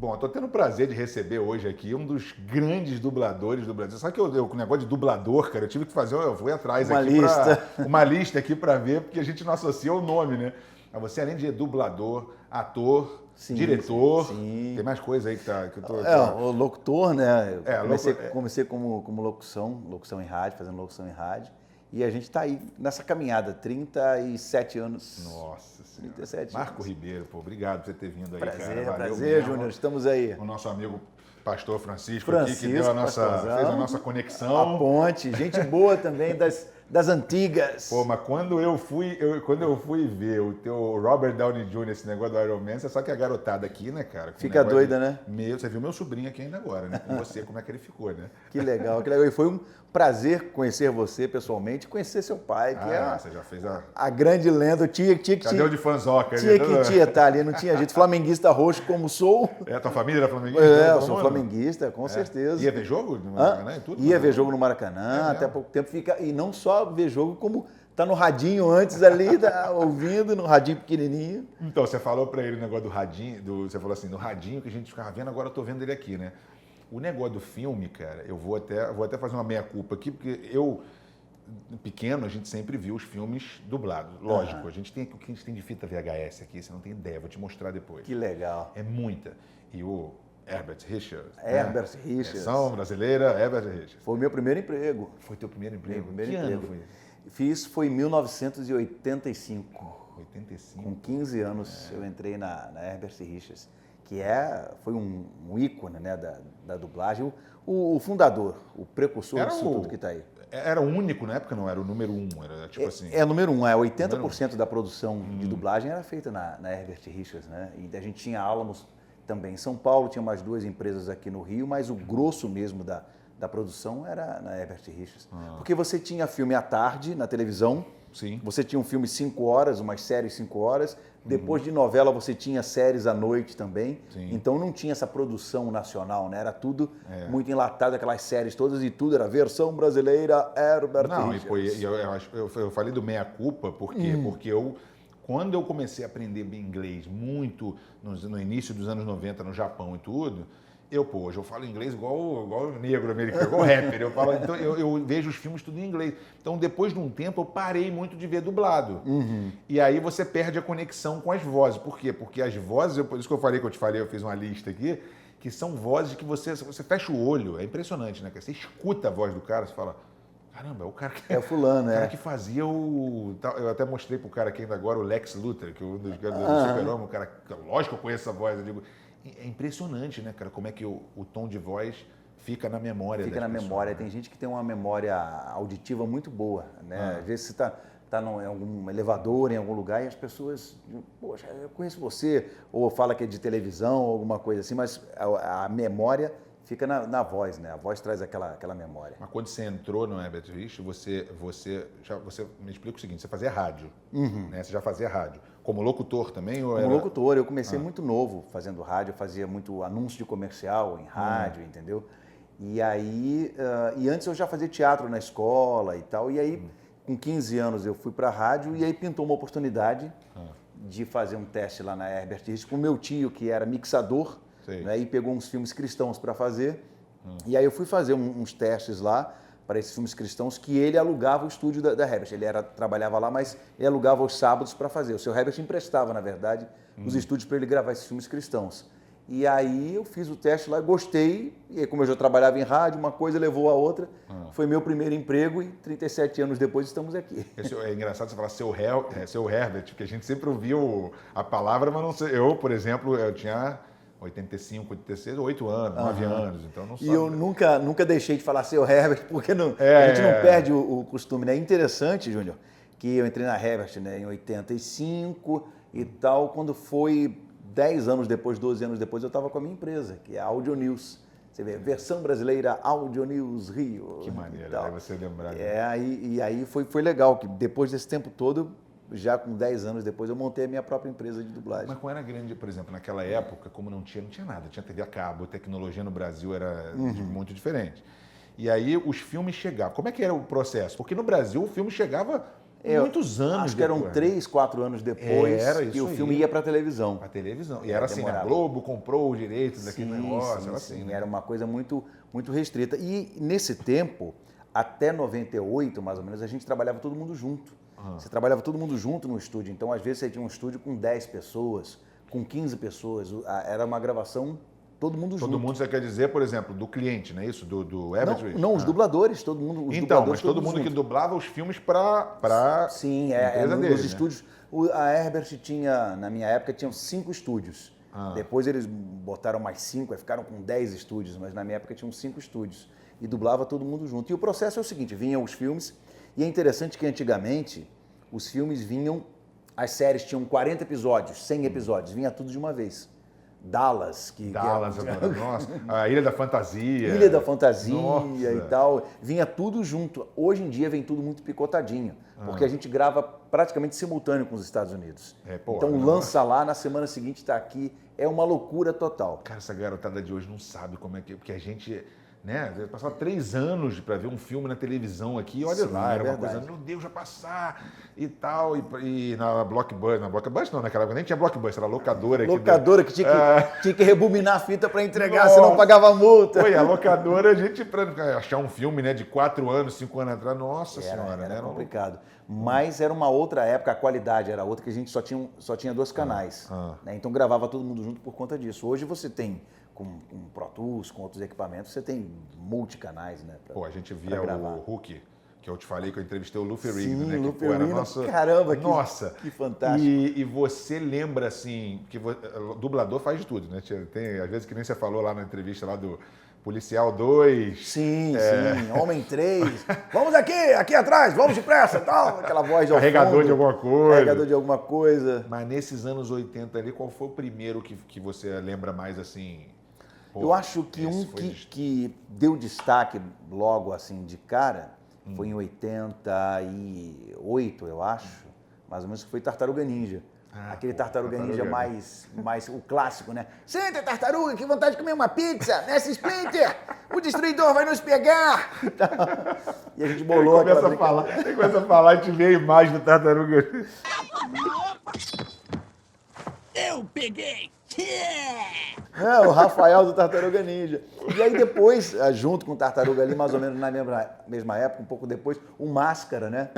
Bom, eu tô tendo o prazer de receber hoje aqui um dos grandes dubladores do Brasil. Sabe que com o negócio de dublador, cara, eu tive que fazer, eu fui atrás Uma aqui lista. uma lista aqui para ver, porque a gente não associa o nome, né? Mas você, além de dublador, ator, Sim, diretor, sim. tem mais coisa aí que eu tô... O locutor, né? Eu É, comecei como locução em rádio, fazendo locução em rádio. E a gente está aí nessa caminhada, 37 anos. Nossa Senhora. 37 Marco anos. Ribeiro, pô, obrigado por você ter vindo aí, Prazer, cara. Valeu prazer, mesmo. Júnior, estamos aí. O nosso amigo Pastor Francisco aqui, que deu Pastorzão, fez a nossa a conexão. ponte, gente boa também das antigas. Pô, mas quando eu fui ver o teu Robert Downey Jr., esse negócio do Iron Man, você sabe que a garotada aqui, né, cara? Fica doida, né? Você viu meu sobrinho aqui ainda agora, né? Com você, como é que ele ficou, né? Que legal, que legal. E foi um prazer conhecer você pessoalmente, conhecer seu pai, que Você já fez a grande lenda. Tinha que Cadê o de fanzoca? tinha que estar ali, não tinha jeito. Flamenguista roxo como sou. É, a tua família era flamenguista? Eu sou flamenguista, com certeza. Ia ver jogo no Maracanã e tudo? Ia ver jogo no Maracanã, até há pouco tempo. E não só ver jogo, como tá no radinho antes ali, ouvindo, no radinho pequenininho. Então, você falou pra ele o negócio do radinho, você falou assim, do radinho que a gente ficava vendo, agora eu tô vendo ele aqui, né? O negócio do filme, cara, eu vou até fazer uma meia-culpa aqui, porque pequeno, a gente sempre viu os filmes dublados. Lógico, o que a gente tem de fita VHS aqui, você não tem ideia, vou te mostrar depois. Que legal. É muita. E o Herbert Richards. Herbert Richards. Versão brasileira, Herbert Richards. Foi o meu primeiro emprego. Foi teu primeiro emprego? Meu primeiro Que emprego. ano foi? Foi em 1985. 85. Com 15 anos eu entrei na Herbert Richards, que foi um ícone, né, da dublagem, o fundador, o precursor disso tudo que está aí. Era o único na época, não? Era o número 1, era tipo assim... É número 1, 80% da produção de dublagem era feita na Herbert Richards, né? E a gente tinha Alamos também em São Paulo, tinha mais 2 empresas aqui no Rio, mas o grosso mesmo da produção era na Herbert Richards. Porque você tinha filme à tarde na televisão, Sim. Você tinha um filme 5 horas, umas séries 5 horas. Depois de novela você tinha séries à noite também. Sim. Então não tinha essa produção nacional, né? Era tudo muito enlatado, aquelas séries todas, e tudo era versão brasileira, Herbert Richards. Eu falei do meia-culpa, por quê? Porque quando eu comecei a aprender inglês muito no início dos anos 90 no Japão e tudo, hoje eu falo inglês igual negro americano, igual rapper. Então eu vejo os filmes tudo em inglês. Então depois de um tempo eu parei muito de ver dublado. E aí você perde a conexão com as vozes. Por quê? Porque as vozes, por isso que eu fiz uma lista aqui, que são vozes que você fecha o olho. É impressionante, né? Você escuta a voz do cara, você fala, caramba, é o cara que... É o fulano, o cara que fazia Eu até mostrei pro cara aqui ainda agora, o Lex Luthor, que é um dos caras do Super-Homem, o cara... Lógico que eu conheço essa voz, eu digo... É impressionante, né, cara, como é que o tom de voz fica na memória das pessoas. Memória. Tem gente que tem uma memória auditiva muito boa, né? Às vezes você está em algum elevador, em algum lugar, e as pessoas, poxa, eu conheço você, ou fala que é de televisão, ou alguma coisa assim, mas a memória fica na voz, né? A voz traz aquela memória. Mas quando você entrou no Herbert Richards, você me explica o seguinte, você fazia rádio, né? Você já fazia rádio. Como locutor também? Locutor, eu comecei muito novo fazendo rádio, eu fazia muito anúncio de comercial em rádio, entendeu? E aí, e antes eu já fazia teatro na escola e tal, e aí com 15 anos eu fui para a rádio e aí pintou uma oportunidade de fazer um teste lá na Herbert Richards com o meu tio, que era mixador, né, e pegou uns filmes cristãos para fazer, e aí eu fui fazer uns testes lá, para esses filmes cristãos, que ele alugava o estúdio da Herbert. Ele trabalhava lá, mas ele alugava os sábados para fazer. O seu Herbert emprestava, na verdade, os estúdios para ele gravar esses filmes cristãos. E aí eu fiz o teste lá, gostei, e aí, como eu já trabalhava em rádio, uma coisa levou a outra. Foi meu primeiro emprego e 37 anos depois estamos aqui. É engraçado você falar seu Herbert, porque a gente sempre ouviu a palavra, mas não sei. Eu, por exemplo, eu tinha 85, 86, 8 anos, 9 anos, então não sabe. E eu nunca deixei de falar seu Herbert, porque a gente não perde o costume, né? É interessante, Júnior, que eu entrei na Herbert, né, em 85 e tal, quando foi 10 anos depois, 12 anos depois, eu estava com a minha empresa, que é a Audio News. Você vê, versão brasileira Audio News Rio. Que maneiro, aí você lembrar. E aí foi legal, que depois desse tempo todo, já com 10 anos depois, eu montei a minha própria empresa de dublagem. Mas qual era grande, por exemplo, naquela época, como não tinha nada, tinha TV a cabo, a tecnologia no Brasil era muito diferente. E aí os filmes chegavam. Como é que era o processo? Porque no Brasil o filme chegava muitos anos acho que eram depois. 3, 4 anos depois que o filme ia para a televisão. Pra televisão. E era assim, a Globo comprou os direitos daquele negócio. Era assim, né? Era uma coisa muito, muito restrita. E nesse tempo, até 98, mais ou menos, a gente trabalhava todo mundo junto. Você trabalhava todo mundo junto no estúdio. Então, às vezes, você tinha um estúdio com 10 pessoas, com 15 pessoas. Era uma gravação todo mundo junto. Todo mundo, você quer dizer, por exemplo, do cliente, não é isso? Do Everett? Não, os dubladores, todo mundo. Então, mas todo mundo que dublava os filmes para Sim, nos estúdios. A Herbert tinha, na minha época, tinham 5 estúdios. Depois eles botaram mais 5, aí ficaram com 10 estúdios, mas na minha época tinham 5 estúdios. E dublava todo mundo junto. E o processo é o seguinte, vinham os filmes, e é interessante que antigamente os filmes vinham, as séries tinham 40 episódios, 100 episódios, vinha tudo de uma vez. Dallas, nossa, a Ilha da Fantasia. Ilha da Fantasia e tal, vinha tudo junto. Hoje em dia vem tudo muito picotadinho, porque a gente grava praticamente simultâneo com os Estados Unidos. Então lança lá, na semana seguinte está aqui, é uma loucura total. Cara, essa garotada de hoje não sabe como é que... Porque a gente... né? Passava 3 anos para ver um filme na televisão aqui, olha lá, era uma coisa, meu Deus, já passar e tal, e na Blockbuster não, naquela época nem tinha Blockbuster, era locadora. Locadora que tinha que rebobinar a fita para entregar, senão pagava multa. Foi, a locadora, a gente, para achar um filme, né, de 4 anos, 5 anos atrás, nossa senhora, era né? complicado. Mas era uma outra época, a qualidade era outra, que a gente só tinha 2 canais, né? Então gravava todo mundo junto por conta disso. Hoje você tem... Com Pro Tools, com outros equipamentos, você tem multicanais, né? A gente via o Hulk, que eu te falei que eu entrevistei o Luffy Rigg, né? Luffy Rigg, caramba, que fantástico. E você lembra, assim, que dublador faz de tudo, né? Tem, às vezes, que nem você falou lá na entrevista lá do Policial 2. Sim, Homem 3. Vamos aqui atrás, vamos depressa, tal. Aquela voz de Carregador de alguma coisa. Carregador de alguma coisa. Mas nesses anos 80 ali, qual foi o primeiro que você lembra mais, assim... Eu acho que que deu destaque logo assim de cara foi em 88, eu acho, mais ou menos, que foi Tartaruga Ninja. Aquele Tartaruga Ninja mais o clássico, né? Senta, tartaruga, que vontade de comer uma pizza, Mestre Splinter, o destruidor vai nos pegar. E a gente bolou aquela começa a falar e te vê a imagem do Tartaruga. Eu peguei! O Rafael do Tartaruga Ninja. E aí depois, junto com o Tartaruga ali, mais ou menos na mesma época, um pouco depois, o Máscara, né?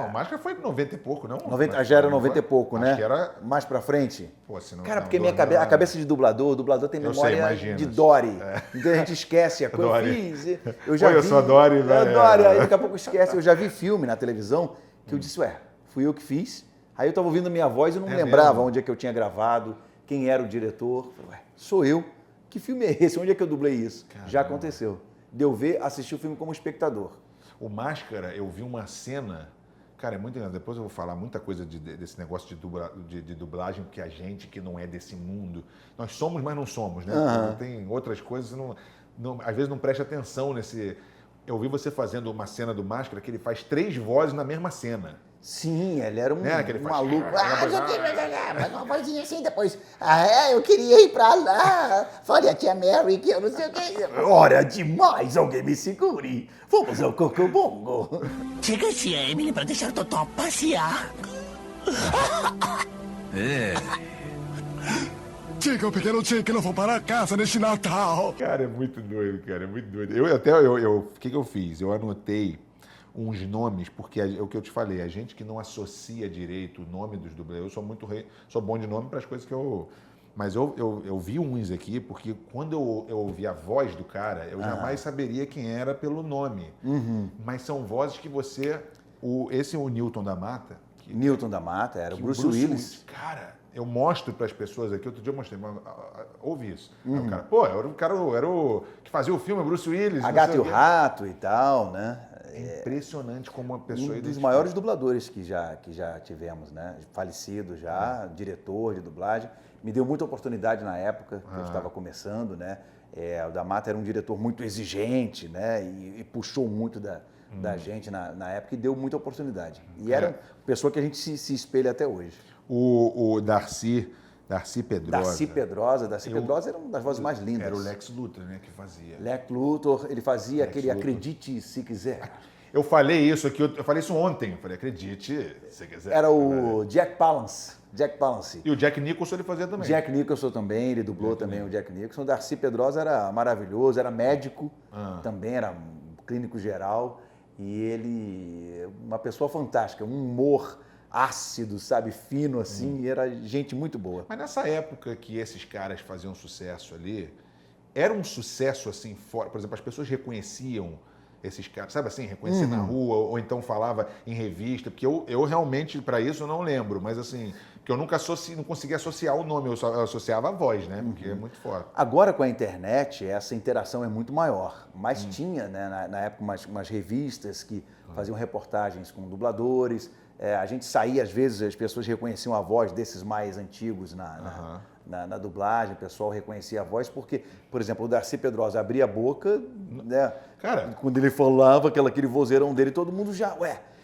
O Máscara foi 90 e pouco, não? Já era 90 e pouco, né? Acho que era... Mais pra frente. Pô, se não, cara, porque a cabeça de dublador, o dublador tem memória de Dory. Então a gente esquece a coisa. Eu sou a Dory, né? Dory, aí daqui a pouco esquece. Eu já vi filme na televisão que eu disse, fui eu que fiz. Aí eu tava ouvindo minha voz e não lembrava onde é que eu tinha gravado. Quem era o diretor? Falei, sou eu. Que filme é esse? Onde é que eu dublei isso? Caramba. Já aconteceu. Deu ver, assistir o filme como espectador. O Máscara, eu vi uma cena... Cara, é muito engraçado. Depois eu vou falar muita coisa desse negócio de dublagem, porque a gente que não é desse mundo... Nós somos, mas não somos, né? Tem outras coisas, às vezes não presta atenção nesse... Eu vi você fazendo uma cena do Máscara que ele faz 3 vozes na mesma cena. Sim, ele era um maluco. Mas uma vozinha assim depois. Eu queria ir pra lá. Fale a tia Mary que eu não sei o que. Hora demais, alguém me segure. Vamos ao Cocobongo. Chega-se a Emily pra deixar o Totó passear. Diga ao pequeno Tim que não vou parar a casa neste Natal. Cara, é muito doido, cara, é muito doido. O que eu fiz? Eu anotei uns nomes, porque é o que eu te falei, a gente que não associa direito o nome dos dubladores, eu sou bom de nome para as coisas que eu... Mas eu vi uns aqui, porque quando eu ouvi a voz do cara, eu jamais saberia quem era pelo nome. Mas são vozes que você... o Newton da Mata... Newton da Mata, era o Bruce Willis. Cara, eu mostro para as pessoas aqui, outro dia eu mostrei, ouve isso. Aí o cara, era o que fazia o filme, Bruce Willis. A Gato e o Rato e tal, né? É impressionante como uma pessoa... Um dos maiores dubladores que já tivemos, né? Falecido já, diretor de dublagem. Me deu muita oportunidade na época que eu estava começando, né? O da Mata era um diretor muito exigente, né? E puxou muito da gente na época e deu muita oportunidade. E era uma pessoa que a gente se espelha até hoje. O Darcy Pedrosa. Darcy Pedrosa era uma das vozes mais lindas. Era o Lex Luthor, né, que fazia. Lex Luthor, ele fazia aquele Acredite Se Quiser. Eu falei isso aqui, eu falei isso ontem. Eu falei, acredite, se você quiser. Era o Jack Palance. Jack Palance. E o Jack Nicholson ele fazia também. Jack Nicholson também, ele dublou também o Jack Nicholson. O Darcy Pedrosa era maravilhoso, era médico, também era clínico geral. E ele, uma pessoa fantástica, um humor ácido, sabe, fino assim, e era gente muito boa. Mas nessa época que esses caras faziam sucesso ali, era um sucesso assim fora. Por exemplo, as pessoas reconheciam esses caras, sabe assim, reconhecer na rua, ou então falava em revista, porque eu realmente, para isso, eu não lembro, mas assim, que eu nunca não conseguia associar o nome, eu associava a voz, né, porque é muito forte. Agora com a internet, essa interação é muito maior, mas tinha, né, na época, umas revistas que faziam reportagens com dubladores, a gente saía, às vezes, as pessoas reconheciam a voz desses mais antigos na dublagem, o pessoal reconhecia a voz, porque, por exemplo, o Darcy Pedrosa abria a boca, né? Cara, Quando ele falava aquele vozeirão dele, todo mundo já,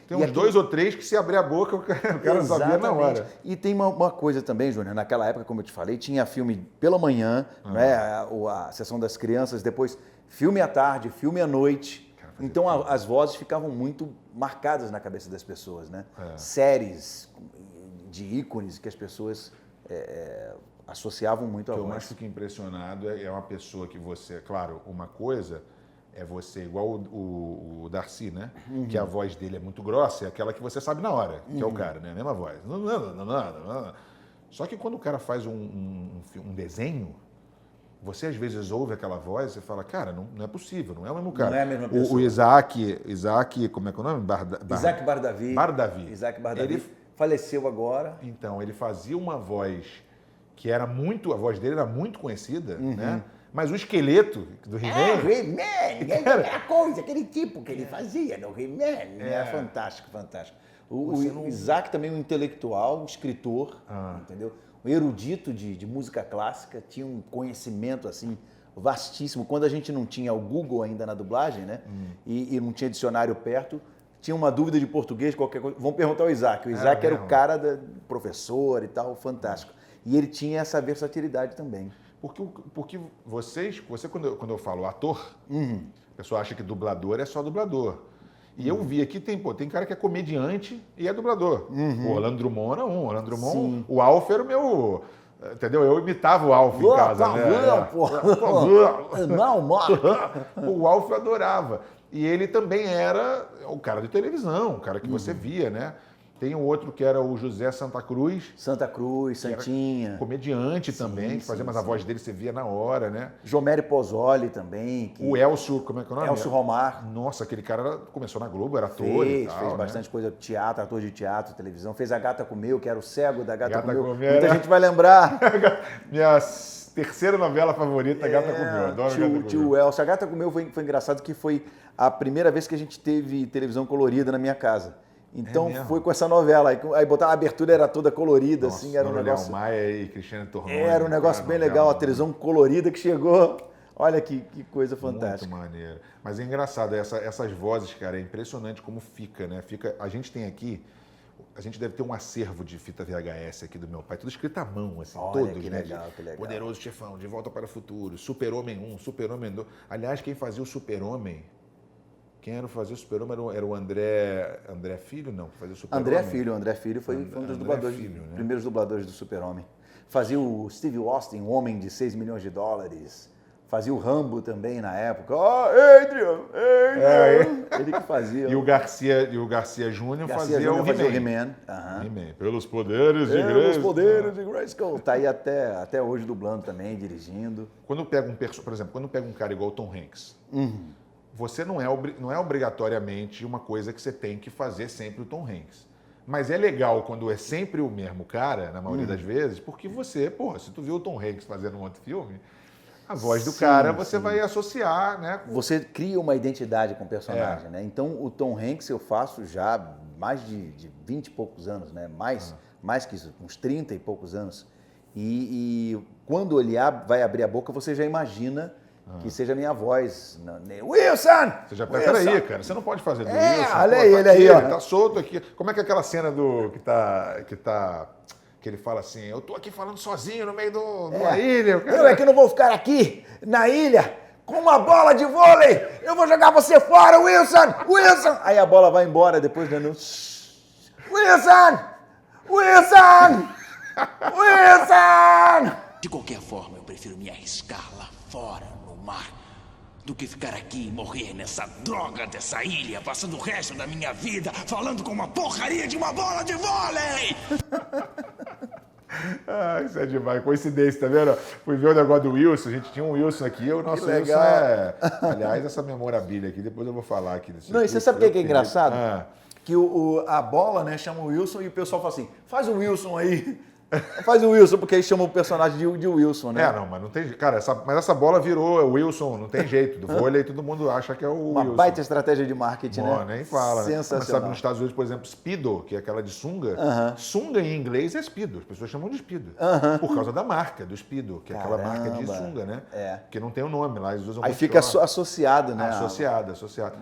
tem uns 2 ou 3 que se abrir a boca, o cara sabia na hora. E tem uma coisa também, Júnior, naquela época, como eu te falei, tinha filme pela manhã, né? A sessão das crianças, depois filme à tarde, filme à noite. Então as vozes ficavam muito marcadas na cabeça das pessoas, né? Séries de ícones que as pessoas associavam muito à O que voz. eu mais fico impressionado é uma pessoa que você... Claro, uma coisa é você, igual o Darcy, né? Que a voz dele é muito grossa, é aquela que você sabe na hora, que é o cara, né? A mesma voz. Só que quando o cara faz um desenho, você às vezes ouve aquela voz e fala, cara, não é possível, não é o mesmo cara. Não é a mesma pessoa. O Isaac, como é que é o nome? Isaac Bardavi. Isaac Bardavi. Ele faleceu agora. Então, ele fazia uma voz que era muito... A voz dele era muito conhecida, né? Mas o esqueleto do He-Man... He-Man, aquela coisa, aquele tipo que ele fazia no He-Man. É fantástico, fantástico. O Isaac também um intelectual, um escritor, entendeu? Um erudito de música clássica, tinha um conhecimento assim vastíssimo. Quando a gente não tinha o Google ainda na dublagem, né? E não tinha dicionário perto, tinha uma dúvida de português, qualquer coisa. Vamos perguntar ao Isaac. O Isaac era o cara professor e tal, fantástico. E ele tinha essa versatilidade também. Porque você quando eu falo ator, a pessoa acha que dublador é só dublador. E eu vi aqui, tem cara que é comediante e é dublador. O Orlando Drummond era um. O Orlando Drummond, o Alf era o meu... Entendeu? Eu imitava o Alf em casa, né? Não, O Alf eu adorava. E ele também era o cara de televisão, o cara que você via, né? Tem um outro que era o José Santa Cruz. Santa Cruz, Santinha. Comediante também, que fazia, mas a voz dele você via na hora, né? Jomério Pozzoli também. O Elcio, como é que é o nome? Elcio Romar. Nossa, aquele cara começou na Globo, era ator e tal, fez né? bastante coisa, teatro, ator de teatro, televisão. Fez A Gata Comeu, que era o cego da Gata Comeu. Comeu. Muita gente vai lembrar. Minha terceira novela favorita, Gata Comeu. Adoro Tio Elcio. A Gata Comeu foi engraçado que foi a primeira vez que a gente teve televisão colorida na minha casa. Então foi com essa novela. Aí botar a abertura era toda colorida, Nossa, assim, era um negócio. Maia e Cristiane Tornoni. Era um negócio bem legal, a televisão colorida que chegou. Olha que coisa fantástica. Muito maneiro. Mas é engraçado, essas vozes, cara, é impressionante como fica, né? A gente tem aqui, a gente deve ter um acervo de fita VHS aqui do meu pai, tudo escrito à mão, assim, Olha, todos, que né? legal, que legal. Poderoso Chefão, De Volta para o Futuro, Super-Homem 1, Super-Homem 2. Aliás, quem fazia o Super-Homem... Quem era fazer o Super-Homem era o André Filho, não? Que fazia o Super-Homem. André Filho foi um dos dubladores, Filho, né? primeiros dubladores do Super-Homem. Fazia o Steve Austin, um homem de $6 milhões. Fazia o Rambo também na época. Adrian! Ele que fazia. E o Garcia Júnior fazia o He-Man. He-Man. Pelos poderes de Grayskull. Pelos poderes de Grayskull. Tá aí até hoje dublando também, dirigindo. Quando pega por exemplo, quando pega um cara igual o Tom Hanks, você não é obrigatoriamente uma coisa que você tem que fazer sempre o Tom Hanks. Mas é legal quando é sempre o mesmo cara, na maioria das vezes, porque você, se tu viu o Tom Hanks fazendo um outro filme, a voz do cara você vai associar, né? Você cria uma identidade com o personagem, né? Então, o Tom Hanks eu faço já mais de 20 e poucos anos, né? Mais que isso, uns 30 e poucos anos. E quando ele vai abrir a boca, você já imagina que seja a minha voz. Wilson! Você já peraí, cara, você não pode fazer do Wilson. Olha aí, ele aí, ó. Ele tá solto aqui. Como é que é aquela cena que ele fala assim, eu tô aqui falando sozinho no meio de uma ilha. Eu é que não vou ficar aqui na ilha com uma bola de vôlei. Eu vou jogar você fora, Wilson! Wilson! Aí a bola vai embora depois dando... Wilson! Wilson! Wilson! De qualquer forma, eu prefiro me arriscar lá fora, no mar, do que ficar aqui e morrer nessa droga dessa ilha, passando o resto da minha vida falando com uma porcaria de uma bola de vôlei! Ah, isso é demais. Coincidência, tá vendo? Fui ver o negócio do Wilson, a gente tinha um Wilson aqui, o nosso Wilson é... Aliás, essa memorabilia aqui, depois eu vou falar aqui. Não, e você sabe o que é engraçado? Ah. Que a bola, né, chama o Wilson e o pessoal fala assim, faz o Wilson aí. Faz o Wilson, porque aí chama o personagem de Wilson, né? Não, mas não tem jeito. Cara, mas essa bola virou o Wilson, não tem jeito. Do vôlei, todo mundo acha que é o Wilson. Uma baita estratégia de marketing, né? Nem fala. Né? Sensacional. Mas sabe, nos Estados Unidos, por exemplo, Speedo, que é aquela de sunga. Sunga em inglês é Speedo. As pessoas chamam de Speedo. Por causa da marca do Speedo, que é aquela marca de sunga, né? É. Que não tem o nome lá, eles usam Aí muito fica pior. associado, né? Associado.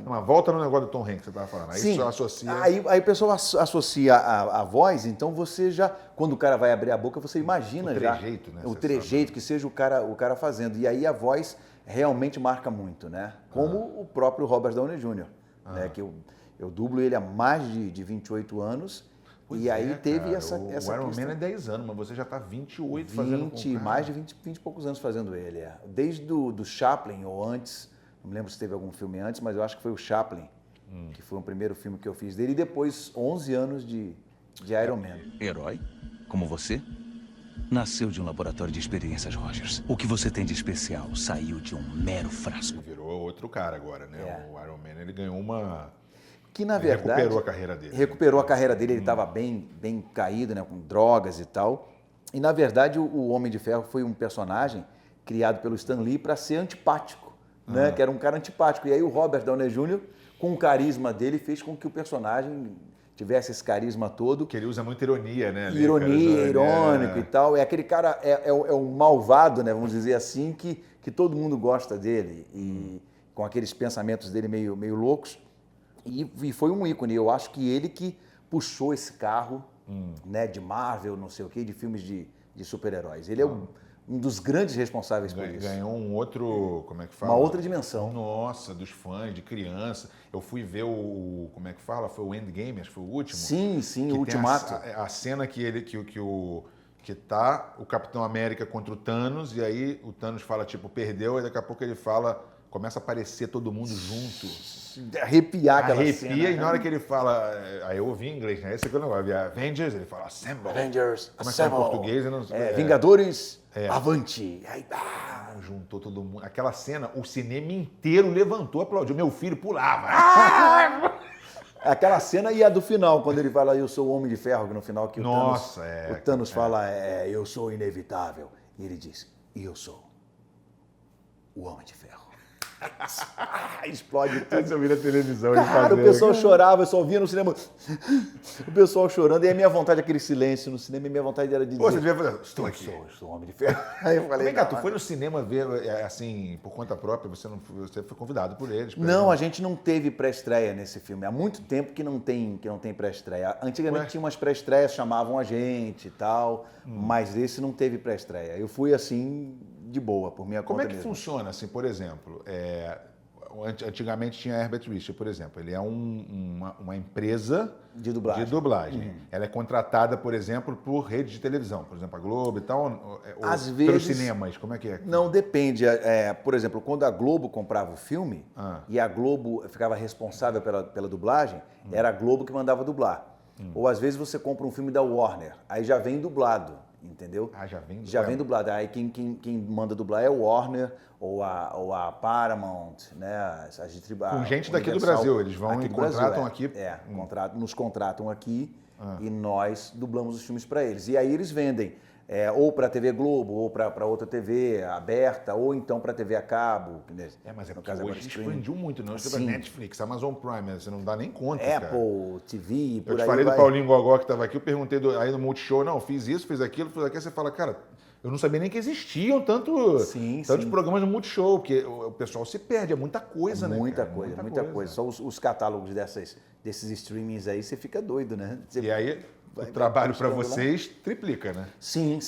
Mas volta no negócio do Tom Hanks que você estava falando. Aí Sim. isso associa... Aí o pessoal associa a voz, então você já, quando o cara vai abrir a boca, você imagina O já trejeito, né? o trejeito que seja o cara fazendo. E aí a voz realmente marca muito, né? Como o próprio Robert Downey Jr., né? Que eu dublo ele há mais de 28 anos. Pois e aí é, teve cara. essa O questão. Iron Man é 10 anos, mas você já está 28 fazendo com o cara. Mais de 20 e poucos anos fazendo ele. É. Desde do Chaplin ou antes, não me lembro se teve algum filme antes, mas eu acho que foi o Chaplin, que foi o primeiro filme que eu fiz dele. E depois 11 anos de Iron Man. Herói? Como você? Nasceu de um laboratório de experiências, Rogers. O que você tem de especial saiu de um mero frasco. Virou outro cara agora, né? É. O Iron Man, ele ganhou uma... Que, na Ele verdade... recuperou a carreira dele. Recuperou a carreira dele, ele estava bem caído, né, com drogas e tal. E, na verdade, o Homem de Ferro foi um personagem criado pelo Stan Lee para ser antipático, né? Que era um cara antipático. E aí o Robert Downey Jr., com o carisma dele, fez com que o personagem tivesse esse carisma todo. Que ele usa muita ironia, né? Ironia, irônico e tal. É aquele cara, é um malvado, né, vamos dizer assim, que todo mundo gosta dele. E com aqueles pensamentos dele meio loucos. E foi um ícone. Eu acho que ele que puxou esse carro, né, de Marvel, não sei o quê, de filmes de super-heróis. Ele é um dos grandes responsáveis por isso. Ganhou um outro, como é que fala? Uma outra dimensão. Nossa, dos fãs, de criança. Eu fui ver como é que fala? Foi o Endgame, acho que foi o último. Sim, que o Ultimato. A cena que tá o Capitão América contra o Thanos, e aí o Thanos fala, tipo, perdeu, e daqui a pouco ele fala, começa a aparecer todo mundo junto. Arrepiar aquela cena. Arrepia, e na hora que ele fala, aí eu ouvi em inglês, né? Esse aqui eu não gosto, Avengers, ele fala Assemble. Avengers, Como é que é em Assemble. português? Eu não sei. Vingadores, Avante. Aí, Juntou todo mundo. Aquela cena, o cinema inteiro levantou, aplaudiu. Meu filho pulava. Aquela cena e a do final, quando ele fala, eu sou o Homem de Ferro, que no final que Nossa, o Thanos fala, eu sou inevitável. E ele diz, eu sou o Homem de Ferro. Explode tudo. Essa eu vi na televisão. Cara, o pessoal chorava, eu só via no cinema o pessoal chorando, e a minha vontade, aquele silêncio no cinema, e a minha vontade era de Pô, você dizer, devia fazer, estou aqui. eu sou o Homem de Ferro. Aí eu falei, Vem cá, tu não, foi no cinema ver, assim, por conta própria, você foi convidado por eles? Não, a gente não teve pré-estreia nesse filme. Há muito tempo que não tem pré-estreia. Antigamente tinha umas pré-estreias, chamavam a gente e tal, mas esse não teve pré-estreia. Eu fui assim, de boa, por minha Como conta é que mesmo. funciona, assim, por exemplo, antigamente tinha Herbert Richter, por exemplo, ele é uma empresa De dublagem. Ela é contratada, por exemplo, por rede de televisão, por exemplo, a Globo e tal, Às pelos vezes- cinemas, como é que é? Não, depende. Por exemplo, quando a Globo comprava o filme e a Globo ficava responsável pela dublagem, era a Globo que mandava dublar. Ou às vezes você compra um filme da Warner, aí já vem dublado, entendeu? Ah, já vem dublado. Já vem dublado. Aí quem manda dublar é o Warner ou a Paramount, né? Com gente daqui do Brasil, eles vão aqui e do Brasil, contratam aqui. nos contratam aqui e nós dublamos os filmes para eles. E aí eles vendem ou para a TV Globo, ou para outra TV aberta, ou então para a TV a cabo. Mas no porque caso agora hoje streaming. expandiu muito, não? Você Sim. vai Netflix, Amazon Prime, você não dá nem conta, cara. Apple, TV, por Eu te aí falei do vai. Paulinho Gogó que estava aqui, eu perguntei aí no Multishow, não, fiz isso, fiz aquilo, você fala, cara, eu não sabia nem que existiam tantos Sim. programas no Multishow, porque o pessoal se perde, é muita coisa, né? Muita cara? coisa, muita coisa. Só os catálogos desses streamings aí, você fica doido, né? E aí, o trabalho para buscando lá. vocês triplica, né? Sim.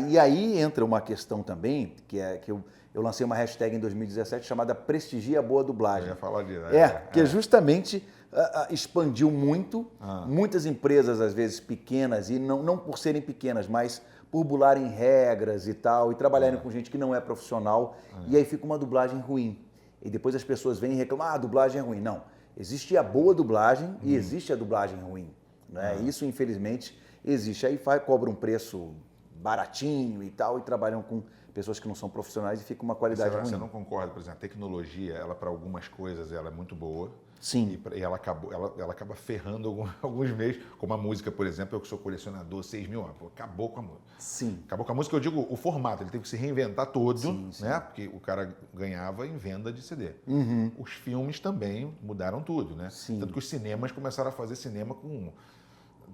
E aí entra uma questão também, que é que eu eu lancei uma hashtag em 2017 chamada Prestigia a Boa Eu Dublagem. ia falar disso. Que justamente expandiu muito. Muitas empresas, às vezes pequenas, e não por serem pequenas, mas por bularem regras e tal, e trabalharem com gente que não é profissional, e aí fica uma dublagem ruim. E depois as pessoas vêm e reclamam, a dublagem é ruim. Não, existe a boa dublagem e existe a dublagem ruim. Né? Isso, infelizmente, existe. Aí cobra um preço baratinho e tal, e trabalham com pessoas que não são profissionais e fica uma qualidade ruim. Você não concorda, por exemplo, a tecnologia, ela para algumas coisas ela é muito boa. Sim. E ela acaba ferrando alguns meios, como a música, por exemplo, eu que sou colecionador, 6 mil, acabou com a música. Sim. Acabou com a música, eu digo o formato, ele teve que se reinventar todo, né? Porque o cara ganhava em venda de CD. Os filmes também mudaram tudo, né? Sim. Tanto que os cinemas começaram a fazer cinema com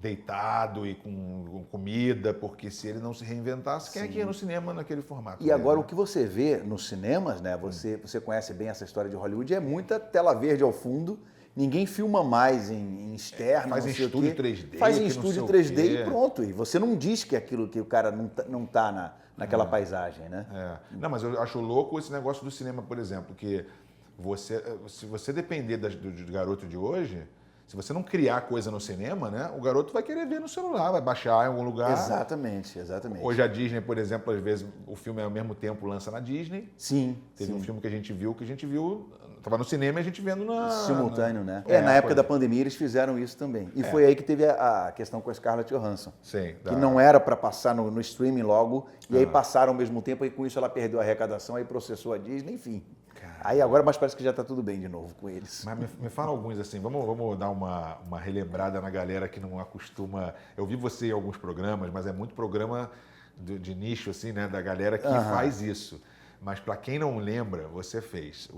deitado e com comida, porque se ele não se reinventasse, quem é que ia no cinema naquele formato? E agora o que você vê nos cinemas, né? Você conhece bem essa história de Hollywood, é muita tela verde ao fundo, ninguém filma mais em externo, faz não em sei o estúdio quê. 3D, Faz em que não estúdio sei o 3D quê. e pronto. E você não diz que aquilo que o cara não tá naquela paisagem, né? Não, mas eu acho louco esse negócio do cinema, por exemplo, que se você depender do garoto de hoje, se você não criar coisa no cinema, né, o garoto vai querer ver no celular, vai baixar em algum lugar. Exatamente. Hoje a Disney, por exemplo, às vezes o filme ao mesmo tempo lança na Disney. Sim. Teve um filme que a gente viu, estava no cinema e a gente vendo simultâneo, né? É, na época foi. da pandemia eles fizeram isso também. E foi aí que teve a questão com a Scarlett Johansson. Sim, Que não era para passar no streaming logo, e aí passaram ao mesmo tempo, e com isso ela perdeu a arrecadação, aí processou a Disney, enfim. Aí agora, mas parece que já está tudo bem de novo com eles. Mas me fala alguns assim, vamos dar uma relembrada na galera que não acostuma. Eu vi você em alguns programas, mas é muito programa de nicho, assim, né? Da galera que faz isso. Mas para quem não lembra, você fez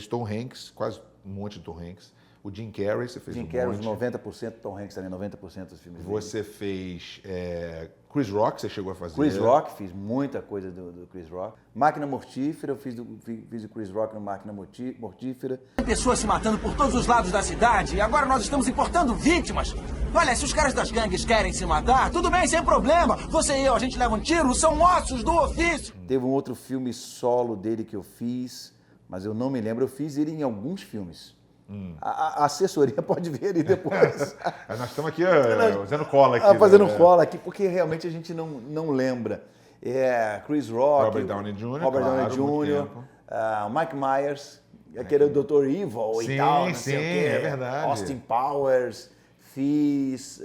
Tom Hanks, quase um monte de Tom Hanks. O Jim Carrey, você fez Jim um Carrey, monte. 90%, Tom Hanks também, 90% dos filmes dele. Você fez Chris Rock, você chegou a fazer. Chris Rock, fiz muita coisa do Chris Rock. Máquina Mortífera, eu fiz o Chris Rock no Máquina Mortífera. Pessoas se matando por todos os lados da cidade e agora nós estamos importando vítimas. Olha, se os caras das gangues querem se matar, tudo bem, sem problema. Você e eu, a gente leva um tiro, são ossos do ofício. Teve um outro filme solo dele que eu fiz, mas eu não me lembro. Eu fiz ele em alguns filmes. A assessoria pode ver ali depois. Nós estamos aqui fazendo cola aqui. Fazendo cola aqui, porque realmente a gente não lembra. Chris Rock, Robert Downey Jr., Robert claro, Downey muito Jr., tempo. Mike Myers, aquele Dr. Evil Sim, e tal, não sei o sim, quê. é verdade. Austin Powers, fiz